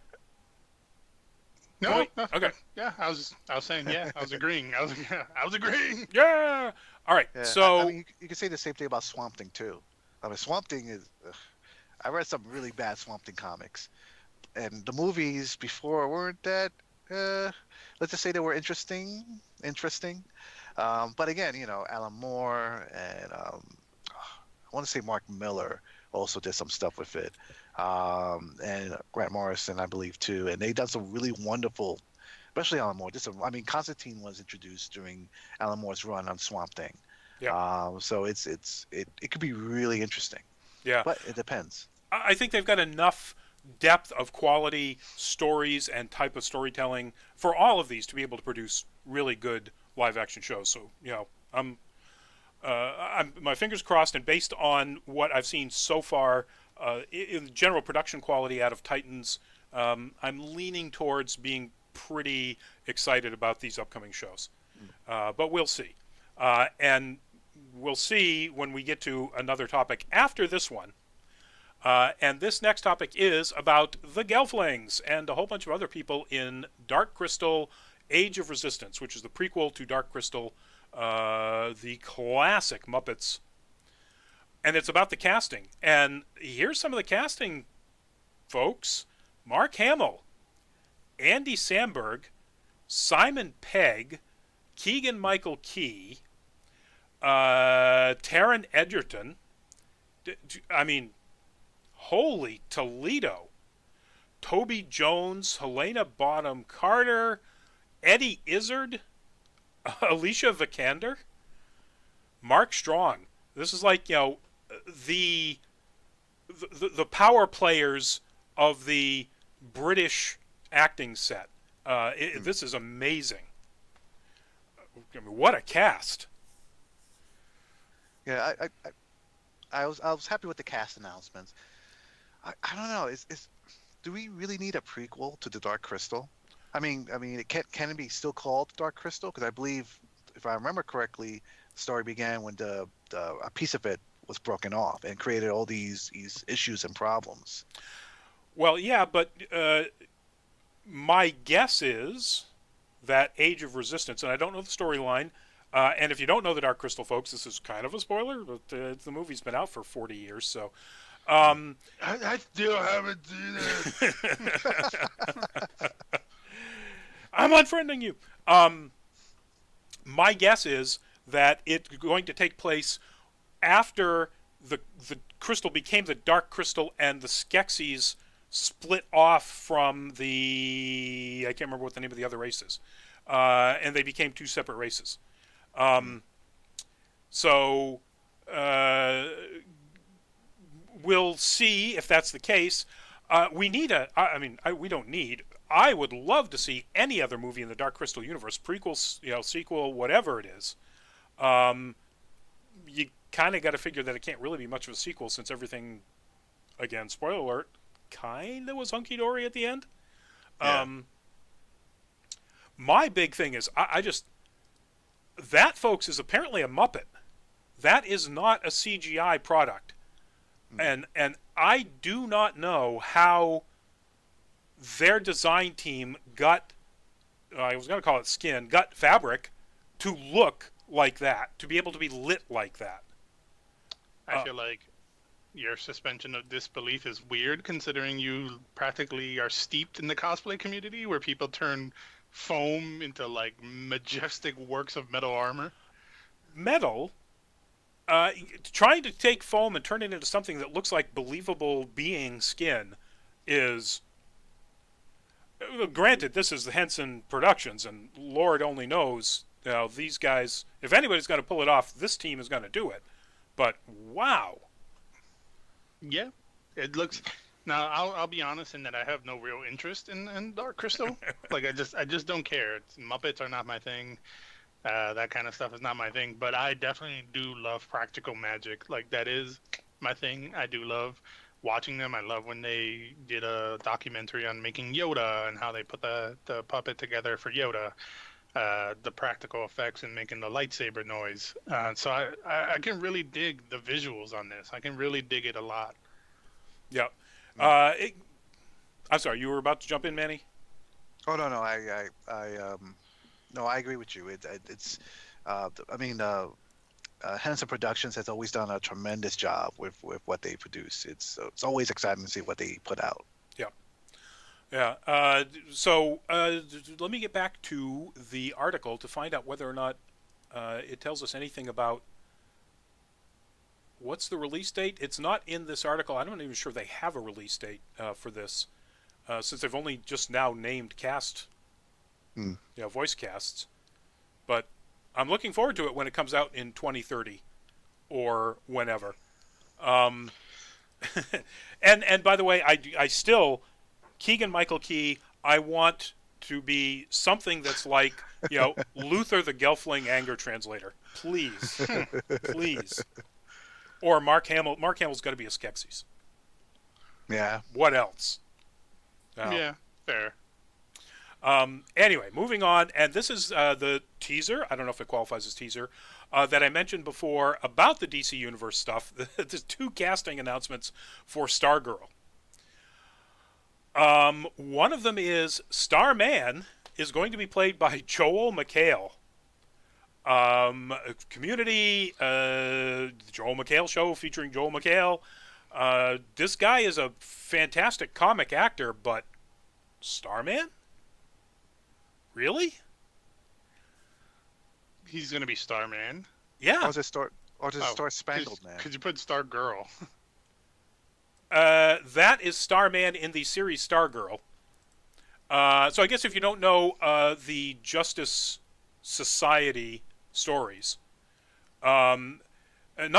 No. Okay. Yeah, I was saying. Yeah, I was agreeing. I was agreeing. Yeah. All right. Yeah, So. I mean, you can say the same thing about Swamp Thing too. I mean, Swamp Thing is. I read some really bad Swamp Thing comics, and the movies before weren't that. Let's just say they were interesting. But again, Alan Moore and I want to say Mark Miller also did some stuff with it, and Grant Morrison, I believe, too. And they done some really wonderful, especially Alan Moore. Constantine was introduced during Alan Moore's run on Swamp Thing. Yeah. So it could be really interesting. Yeah. But it depends. I think they've got enough depth of quality stories and type of storytelling for all of these to be able to produce really good live action shows. So I'm my fingers crossed, and based on what I've seen so far in general production quality out of Titans, I'm leaning towards being pretty excited about these upcoming shows. But we'll see, and we'll see when we get to another topic after this one. And this next topic is about the Gelflings and a whole bunch of other people in Dark Crystal Age of Resistance, which is the prequel to Dark Crystal, the classic Muppets. And it's about the casting. And here's some of the casting, folks. Mark Hamill, Andy Samberg, Simon Pegg, Keegan-Michael Key, Taron Egerton. I mean, holy Toledo. Toby Jones, Helena Bonham Carter, Eddie Izzard, Alicia Vikander, Mark Strong. This is like, the power players of the British acting set. This is amazing. I mean, what a cast. Yeah, I was happy with the cast announcements. I don't know. Do we really need a prequel to the Dark Crystal? I mean, can it be still called Dark Crystal? Because I believe, if I remember correctly, the story began when a piece of it was broken off and created all these issues and problems. Well, yeah, but my guess is that Age of Resistance, and I don't know the storyline, and if you don't know the Dark Crystal, folks, this is kind of a spoiler, but the movie's been out for 40 years, so... I still haven't seen it. I'm unfriending you. My guess is that it's going to take place after the crystal became the Dark Crystal and the Skeksis split off from I can't remember what the name of the other race is, and they became two separate races. So we'll see if that's the case. We don't need. I would love to see any other movie in the Dark Crystal universe, prequel, sequel, whatever it is. You kind of got to figure that it can't really be much of a sequel since everything, again, spoiler alert, kind of was hunky-dory at the end. Yeah. My big thing is, that, folks, is apparently a Muppet. That is not a CGI product. Mm. And I do not know how their design team got, I was going to call it skin, got fabric to look like that, to be able to be lit like that. I feel like your suspension of disbelief is weird, considering you practically are steeped in the cosplay community, where people turn foam into like majestic works of metal armor. Metal, trying to take foam and turn it into something that looks like believable being skin is. Granted, this is the Henson Productions, and Lord only knows, these guys. If anybody's going to pull it off, this team is going to do it. But wow, Yeah, it looks. Now I'll be honest in that I have no real interest in Dark Crystal. Like I just don't care. Muppets are not my thing. That kind of stuff is not my thing. But I definitely do love practical magic. Like that is my thing. I do love watching them. I love when they did a documentary on making Yoda and how they put the puppet together for Yoda. The practical effects and making the lightsaber noise. So I can really dig the visuals on this. I can really dig it a lot. yeah. Mm. I'm sorry, you were about to jump in, Manny. Oh no, no, no, I agree with you. It's, I mean, Henson Productions has always done a tremendous job with what they produce. It's always exciting to see what they put out. Yeah. Yeah. Let me get back to the article to find out whether or not it tells us anything about what's the release date. It's not in this article. I'm not even sure they have a release date for this, since they've only just now named Mm. voice casts. But I'm looking forward to it when it comes out in 2030 or whenever. Um, and by the way, I still Keegan Michael Key. I want to be something that's like Luther the Gelfling anger translator. Please, please. Or Mark Hamill. Mark Hamill's got to be a Skeksis. Yeah. What else? Yeah, fair. Anyway, moving on, and this is the teaser. I don't know if it qualifies as teaser that I mentioned before about the DC Universe stuff. There's 2 casting announcements for Stargirl. One of them is Starman is going to be played by Joel McHale. Community, the Joel McHale show featuring Joel McHale. This guy is a fantastic comic actor, but Starman? Really? He's gonna be Starman. Yeah. Or just Star Spangled Man. Could you put Star Girl? That is Starman in the series Stargirl. So I guess if you don't know the Justice Society stories, not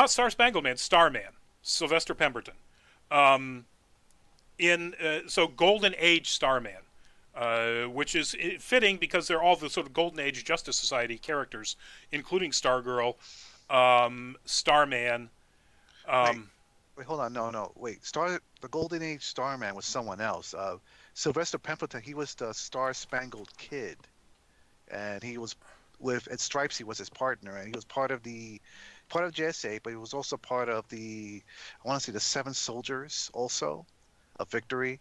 Star Spangled Man, Starman, Sylvester Pemberton. So Golden Age Starman, which is fitting because they're all the sort of Golden Age Justice Society characters, including Stargirl, Starman. Wait, hold on. No. Wait. The Golden Age Starman was someone else. Sylvester Pemberton, he was the Star Spangled Kid, and he was and Stripesy was his partner, and he was part of JSA, but he was also part of I want to say the Seven Soldiers also, of Victory.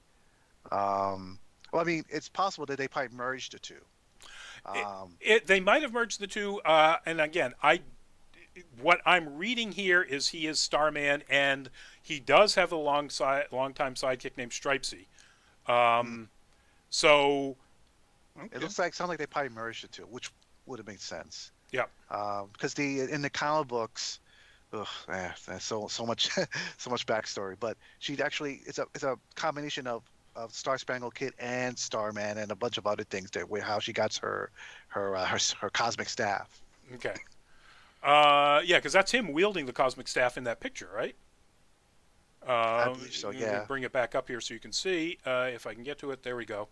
Well, I mean, it's possible that they probably merged the two. They might have merged the two, and again, what I'm reading here is he is Starman, and he does have a long-time sidekick named Stripesy. So Okay. It sounds like they probably merged the two, which would have made sense. Yeah. Because in the comic books, there's so much so much backstory. But she actually it's a combination of Star Spangled Kid and Starman and a bunch of other things how she got her cosmic staff. Okay. Yeah, because that's him wielding the cosmic staff in that picture, right? I believe so. Yeah. Bring it back up here so you can see if I can get to it. There we go.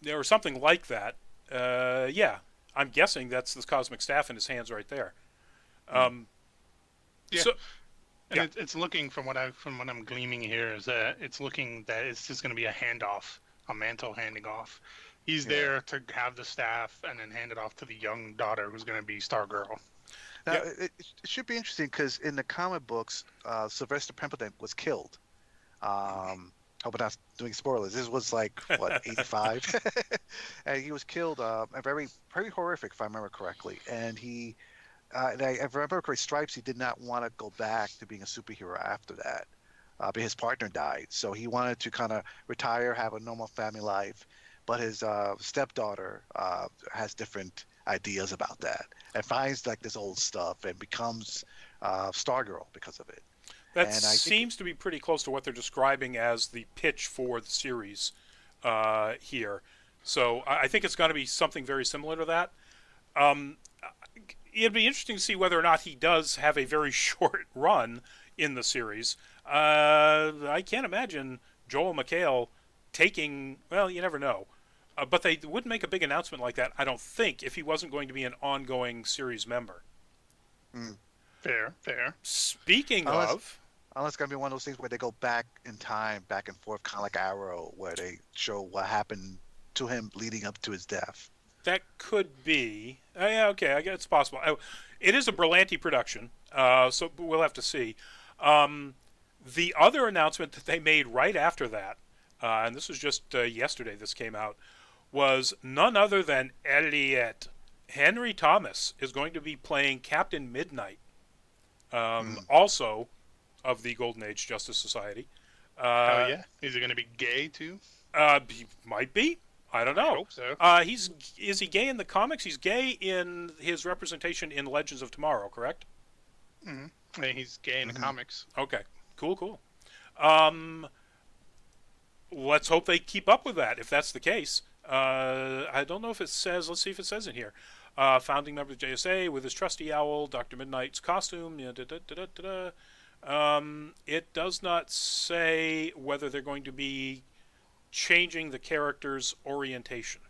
There was something like that. Yeah, I'm guessing that's the cosmic staff in his hands right there. Yeah. So, and it's looking from what I'm gleaming here is that it's looking that it's just going to be a handoff, a mantle handing off He's Yeah. there to have the staff and then hand it off to the young daughter who's going to be Stargirl. Now, Yeah. it should be interesting because in the comic books, Sylvester Pemberton was killed. Hope I'm not doing spoilers. This was like what 85, and he was killed. Very very horrific, if I remember correctly. And I remember correctly, Stripes. He did not want to go back to being a superhero after that. But his partner died, so he wanted to kind of retire, have a normal family life. But his stepdaughter has different ideas about that, and finds like this old stuff and becomes Stargirl because of it. That And I think, seems to be pretty close to what they're describing as the pitch for the series here. So I think it's going to be something very similar to that. Um, It'd be interesting to see whether or not he does have a very short run in the series. I can't imagine Joel McHale taking. Well, you never know. But they wouldn't make a big announcement like that, I don't think, if he wasn't going to be an ongoing series member. mm, Fair, fair. Speaking unless of, unless it's gonna be one of those things where they go back in time, back and forth, kind of like Arrow, where they show what happened to him leading up to his death. that could be. Yeah, okay, I guess it's possible. It is a Berlanti production, so we'll have to see. Um, the other announcement that they made right after that, and this was just yesterday, this came out, was none other than Elliot. Henry Thomas is going to be playing Captain Midnight, Mm. also of the Golden Age Justice Society. Hell Uh, yeah. Is he going to be gay too? he might be. I don't I know. hope so. He's is he gay in the comics? He's gay in his representation in Legends of Tomorrow, correct? Hmm. He's gay in the Mhm. comics. Okay, cool, cool. Um, let's hope they keep up with that. If that's the case, I don't know if it says. Let's see if it says in here. Founding member of the JSA with his trusty owl, Doctor Midnight's costume. Yeah, da, da, da, da, da. It does not say whether they're going to be changing the character's orientation.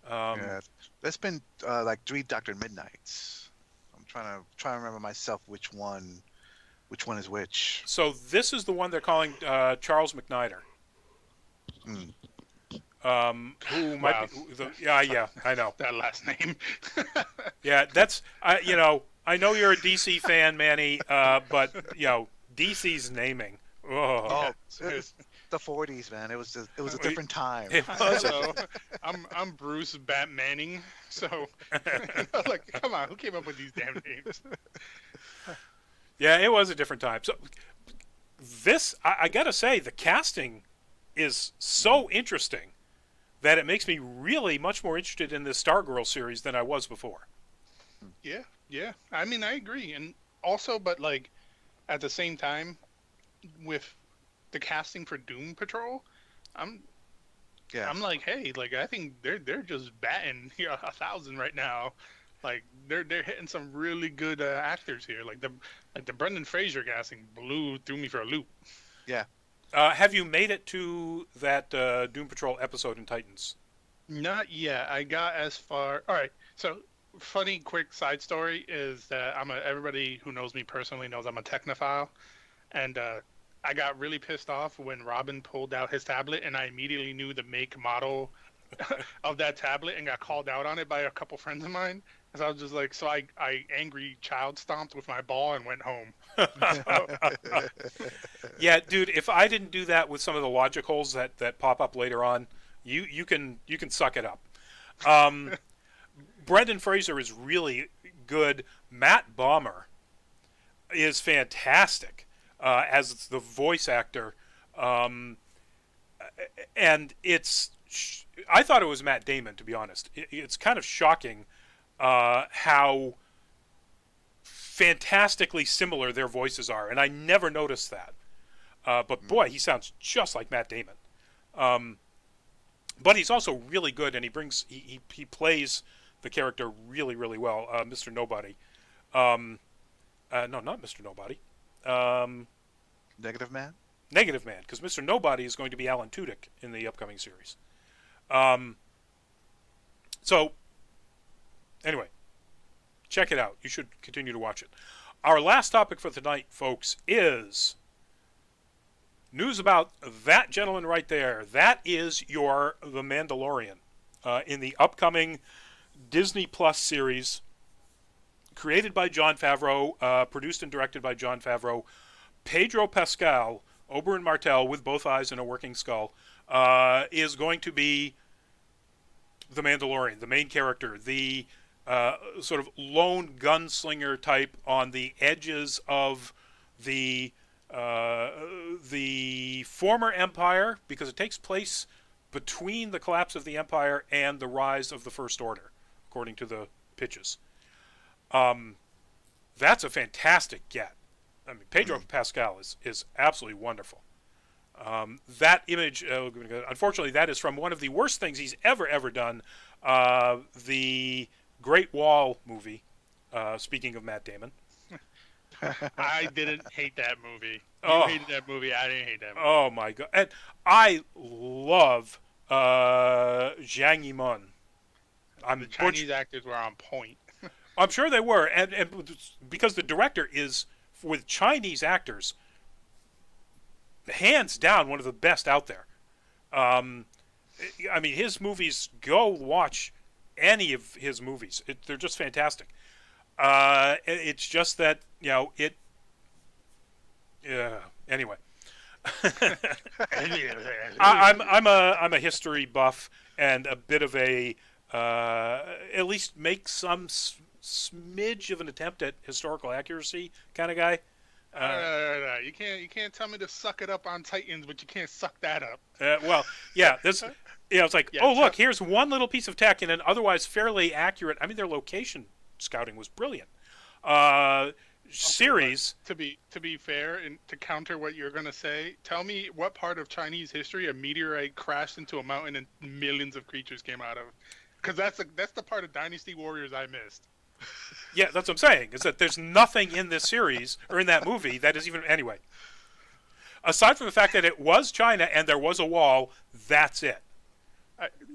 Um, Yeah, there's been like 3 Dr. Midnights. I'm trying to remember myself which one is which. so this is the one they're calling Charles McNider. Mm. Who might Wow. be? Yeah, I know. That last name. Yeah, that's I know you're a DC fan, Manny, but DC's naming. Oh, Oh, Yeah. it's the 40s, man. It was a different time. it was. Hello, I'm Bruce Batmaning. So, like, come on, who came up with these damn names? Yeah, it was a different time. So this, I gotta say, the casting is so interesting that it makes me really much more interested in this Stargirl series than I was before. Yeah, yeah. I mean, I agree, and also, but like, at the same time, with the casting for Doom Patrol, I'm Yeah. I'm like, hey, like I think they're just batting 1,000 right now. Like they're hitting some really good actors here. Like the Brendan Fraser casting threw me for a loop. Yeah. Have you made it to that Doom Patrol episode in Titans? Not yet. I got as far. All right. So funny, quick side story is that everybody who knows me personally knows I'm a technophile, and I got really pissed off when Robin pulled out his tablet, and I immediately knew the make model of that tablet and got called out on it by a couple friends of mine. So I was just like, so I angry child stomped with my ball and went home. So, Yeah, dude. If I didn't do that with some of the logic holes that pop up later on, you can suck it up. Um, Brendan Fraser is really good. Matt Bomer is fantastic as the voice actor, um, and I thought it was Matt Damon, to be honest. It's kind of shocking how fantastically similar their voices are, and I never noticed that. But boy, he sounds just like Matt Damon. Um, but he's also really good, and he plays the character really, really well. Mr. Nobody. No, not Mr. Nobody. Negative Man. Negative Man, because Mr. Nobody is going to be Alan Tudyk in the upcoming series. So, anyway, check it out. You should continue to watch it. Our last topic for tonight, folks, is news about that gentleman right there. That is The Mandalorian in the upcoming Disney Plus series, created by Jon Favreau, produced and directed by Jon Favreau. Pedro Pascal, Oberyn Martell with both eyes and a working skull, is going to be the Mandalorian, the main character, the sort of lone gunslinger type on the edges of the former Empire, because it takes place between the collapse of the Empire and the rise of the First Order, according to the pitches. That's a fantastic get. I mean, Pedro Pascal is absolutely wonderful. That image, unfortunately, that is from one of the worst things he's ever done, the Great Wall movie. Speaking of Matt Damon. I didn't hate that movie. You Oh. hated that movie. I didn't hate that movie. Oh my god! And I love Zhang Yimou. The Chinese actors were on point. I'm sure they were, and because the director is, with Chinese actors, hands down one of the best out there. I mean, his movies, go watch any of his movies. They're just fantastic. It's just that, anyway. I'm a history buff and a bit of a at least make some smidge of an attempt at historical accuracy kind of guy. No. You can't tell me to suck it up on Titans, but you can't suck that up. Well, yeah, this. It's like, look, here's one little piece of tech in an otherwise fairly accurate. I mean, their location scouting was brilliant. Series. To be fair, and to counter what you're gonna say, tell me what part of Chinese history a meteorite crashed into a mountain and millions of creatures came out of, because that's the part of Dynasty Warriors I missed. Yeah, that's what I'm saying. Is that there's nothing in this series or in that movie that is even anyway. Aside from the fact that it was China and there was a wall, that's it.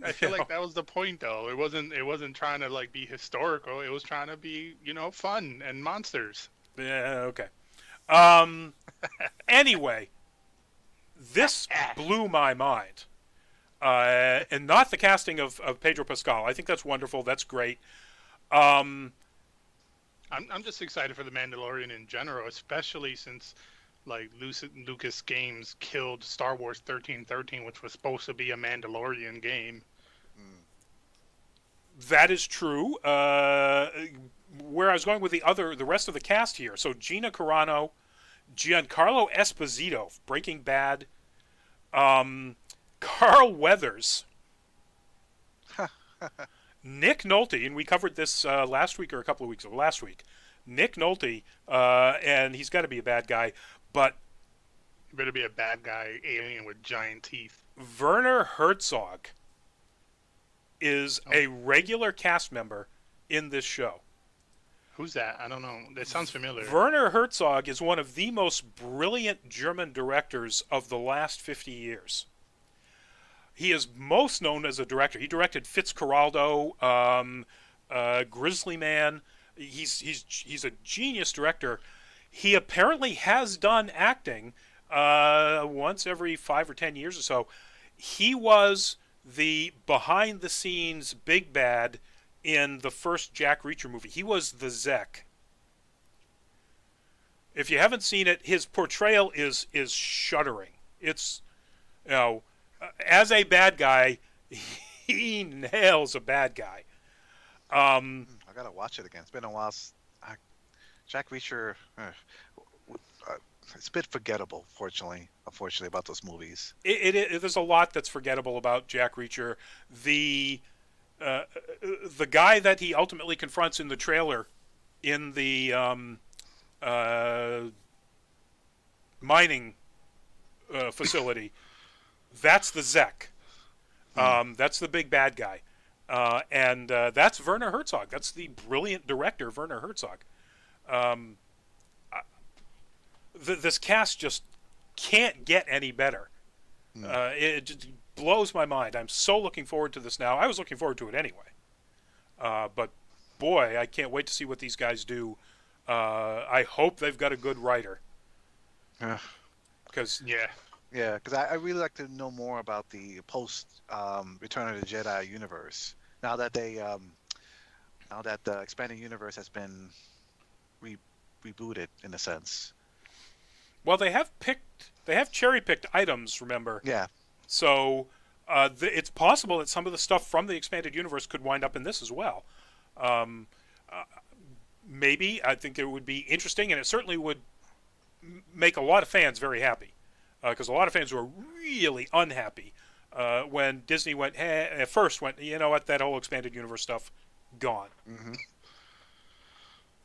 I feel like that was the point, though. It wasn't trying to like be historical. It was trying to be, fun and monsters. Yeah, okay. Anyway, this blew my mind. And not the casting of Pedro Pascal. I think that's wonderful. That's great. I'm just excited for the Mandalorian in general, especially since like Lucas Games killed Star Wars 1313, which was supposed to be a Mandalorian game. That is true. Where I was going with the rest of the cast here. So Gina Carano, Giancarlo Esposito, Breaking Bad, Carl Weathers, Nick Nolte, and we covered this last week or a couple of weeks ago. Last week, Nick Nolte, and he's got to be a bad guy, but he better be a bad guy alien with giant teeth. Werner Herzog is a regular cast member in this show. Who's that? I don't know. That sounds familiar. Werner Herzog is one of the most brilliant German directors of the last 50 years. He is most known as a director. He directed Fitzcarraldo, Grizzly Man. He's a genius director. He apparently has done acting once every 5 or 10 years or so. He was the behind-the-scenes big bad in the first Jack Reacher movie. He was the Zek. If you haven't seen it, his portrayal is shuddering. It's, as a bad guy, he nails a bad guy. I gotta watch it again. It's been a while. Jack Reacher, it's a bit forgettable, unfortunately, about those movies. There's a lot that's forgettable about Jack Reacher. The guy that he ultimately confronts in the trailer in the mining facility, that's the Zek. That's the big bad guy. And that's Werner Herzog. That's the brilliant director, Werner Herzog. This cast just can't get any better. It just blows my mind. I'm so looking forward to this now. I was looking forward to it anyway. But boy, I can't wait to see what these guys do. I hope they've got a good writer. Because Yeah, because I really like to know more about the post Return of the Jedi universe. Now that they now that the expanded universe has been re rebooted in a sense. Well, they have cherry picked items. Remember, Yeah. so it's possible that some of the stuff from the expanded universe could wind up in this as well. Um, Maybe I think it would be interesting, and it certainly would make a lot of fans very happy because a lot of fans were really unhappy when Disney went at first went, you know what, that whole expanded universe stuff gone. Hmm.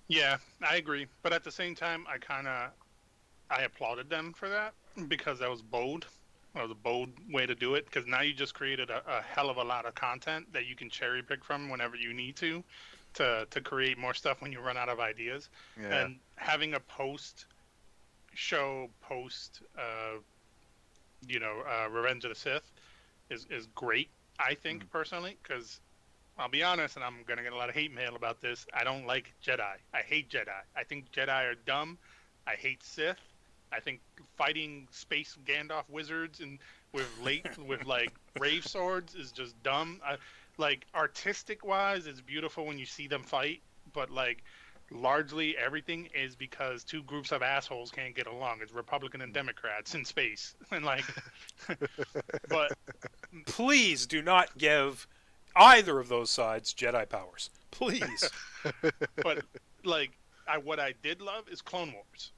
Yeah, I agree. But at the same time, I applauded them for that because that was bold. That was a bold way to do it because now you just created a hell of a lot of content that you can cherry pick from whenever you need to create more stuff when you run out of ideas. Yeah. And having a post Revenge of the Sith is great. I think Mm. personally because I'll be honest, and I'm gonna get a lot of hate mail about this. I don't like Jedi. I hate Jedi. I think Jedi are dumb. I hate Sith. I think fighting space Gandalf wizards and with like rave swords is just dumb. Like artistic wise, it's beautiful when you see them fight, but like largely everything is because two groups of assholes can't get along. It's Republican and Democrats in space, and like, but Please do not give either of those sides Jedi powers. Please. but like what I did love is Clone Wars.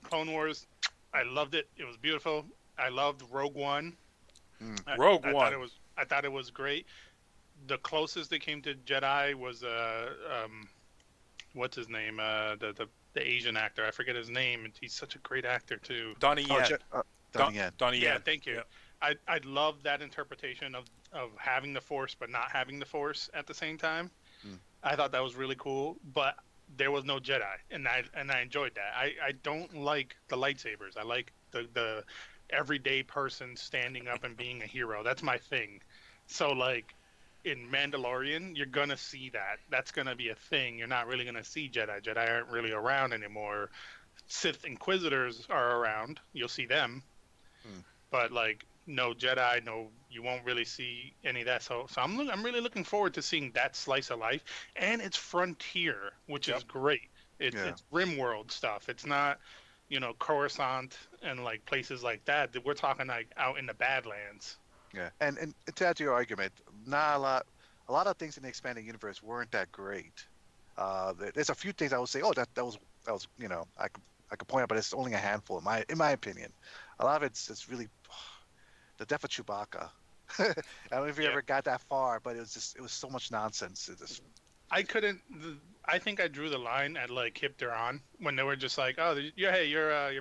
Clone Wars, I loved it. It was beautiful. I loved Rogue One. Mm. Rogue I One. thought it was great. The closest they came to Jedi was what's his name? The Asian actor. I forget his name. He's such a great actor too. Donnie Oh, Yen. Donnie Yen. Donnie Yeah, Yen. thank you. Yeah. I love that interpretation of having the Force but not having the Force at the same time. Mm. I thought that was really cool, but there was no Jedi, and I enjoyed that. I don't like the lightsabers. I like the everyday person standing up and being a hero. That's my thing. So like in Mandalorian, you're gonna see that. That's gonna be a thing. You're not really gonna see Jedi. Jedi aren't really around anymore. Sith Inquisitors are around. You'll see them, Mm. but like no Jedi, no, you won't really see any of that. So I'm really looking forward to seeing that slice of life, and it's frontier, which Yep. is great. Yeah. It's RimWorld stuff. It's not, Coruscant and like places like that. We're talking like out in the Badlands. Yeah. And to add to your argument, not a lot of things in the expanded universe weren't that great. There's a few things I would say, oh, that was I could point out, but it's only a handful in my opinion. A lot of it's really the death of Chewbacca. I don't know if you Yeah. ever got that far, but it was so much nonsense. I couldn't. I think I drew the line at like Hip Duran when they were just like, "Oh, you're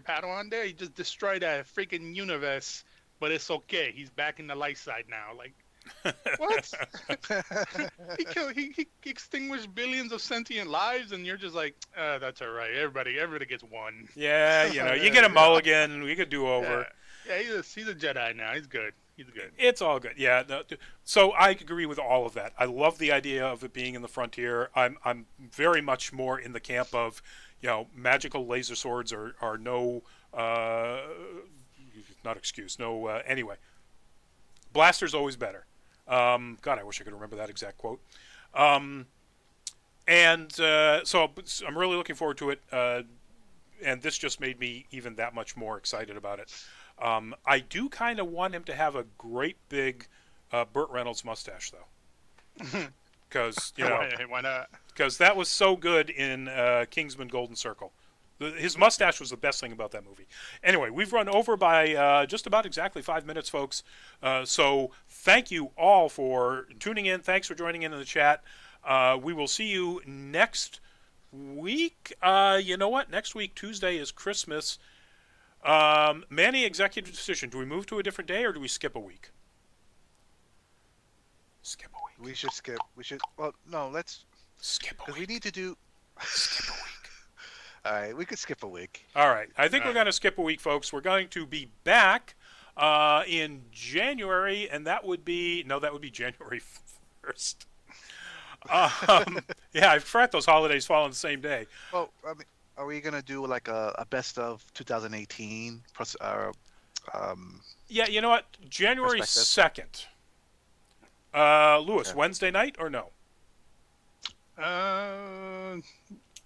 Padawan there. He just destroyed a freaking universe, but it's okay. He's back in the light side now." Like, what? He extinguished billions of sentient lives, and you're just like, "That's all right. Everybody gets one." Yeah, you get a mulligan. We could do over. Yeah, he's a Jedi now. He's good. He's good. It's all good. Yeah. No, so I agree with all of that. I love the idea of it being in the frontier. I'm very much more in the camp of, magical laser swords are no, not excuse. No. Anyway, blaster's always better. God, I wish I could remember that exact quote. Um, and so I'm really looking forward to it. And this just made me even that much more excited about it. I do kind of want him to have a great big Burt Reynolds mustache, though, because Why not? because that was so good in Kingsman: Golden Circle. His mustache was the best thing about that movie. Anyway, we've run over by just about exactly 5 minutes, folks. So thank you all for tuning in. Thanks for joining in the chat. We will see you next week. You know what? Next week, Tuesday, is Christmas. Manny, executive decision. Do we move to a different day or do we skip a week? Skip a week. We should skip. We should. Well, no, let's Skip a because week. we need to do. Skip a week. All right, we could skip a week. All right. I think we're going to skip a week, folks. We're going to be back in January, and that would be January 1st. Yeah, I forgot those holidays fall on the same day. Well, I mean, are we gonna do like a best of 2018 plus Yeah, you know what? January Perspective. 2nd. Lewis, Okay. Wednesday night or no? Uh,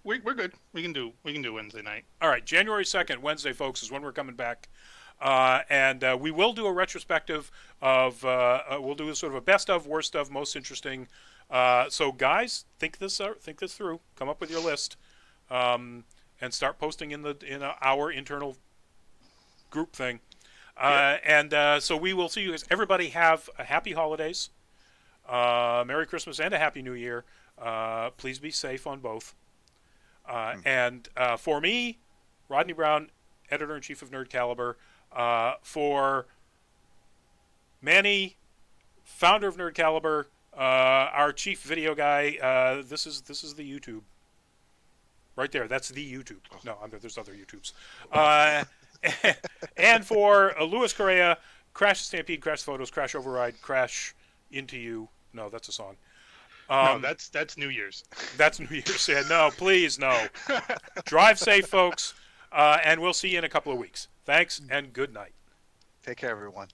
we're good. We can do Wednesday night. All right, January 2nd, Wednesday, folks, is when we're coming back. And we will do a retrospective of, we'll do a sort of a best of, worst of, most interesting. So, guys, think this through. Come up with your list, and start posting in our internal group thing. And so we will see you guys. Everybody have a happy holidays, Merry Christmas, and a Happy New Year. Please be safe on both. And for me, Rodney Brown, editor-in-chief of Nerd Caliber. For Manny, founder of Nerd Caliber, our chief video guy. This is the YouTube. Right there, that's the YouTube. No, there's other YouTubes. And for Luis Correa, Crash Stampede, Crash Photos, Crash Override, Crash Into You. No, that's a song. No, that's New Year's. That's New Year's. Yeah, no, please, no. Drive safe, folks, and we'll see you in a couple of weeks. Thanks, and good night. Take care, everyone.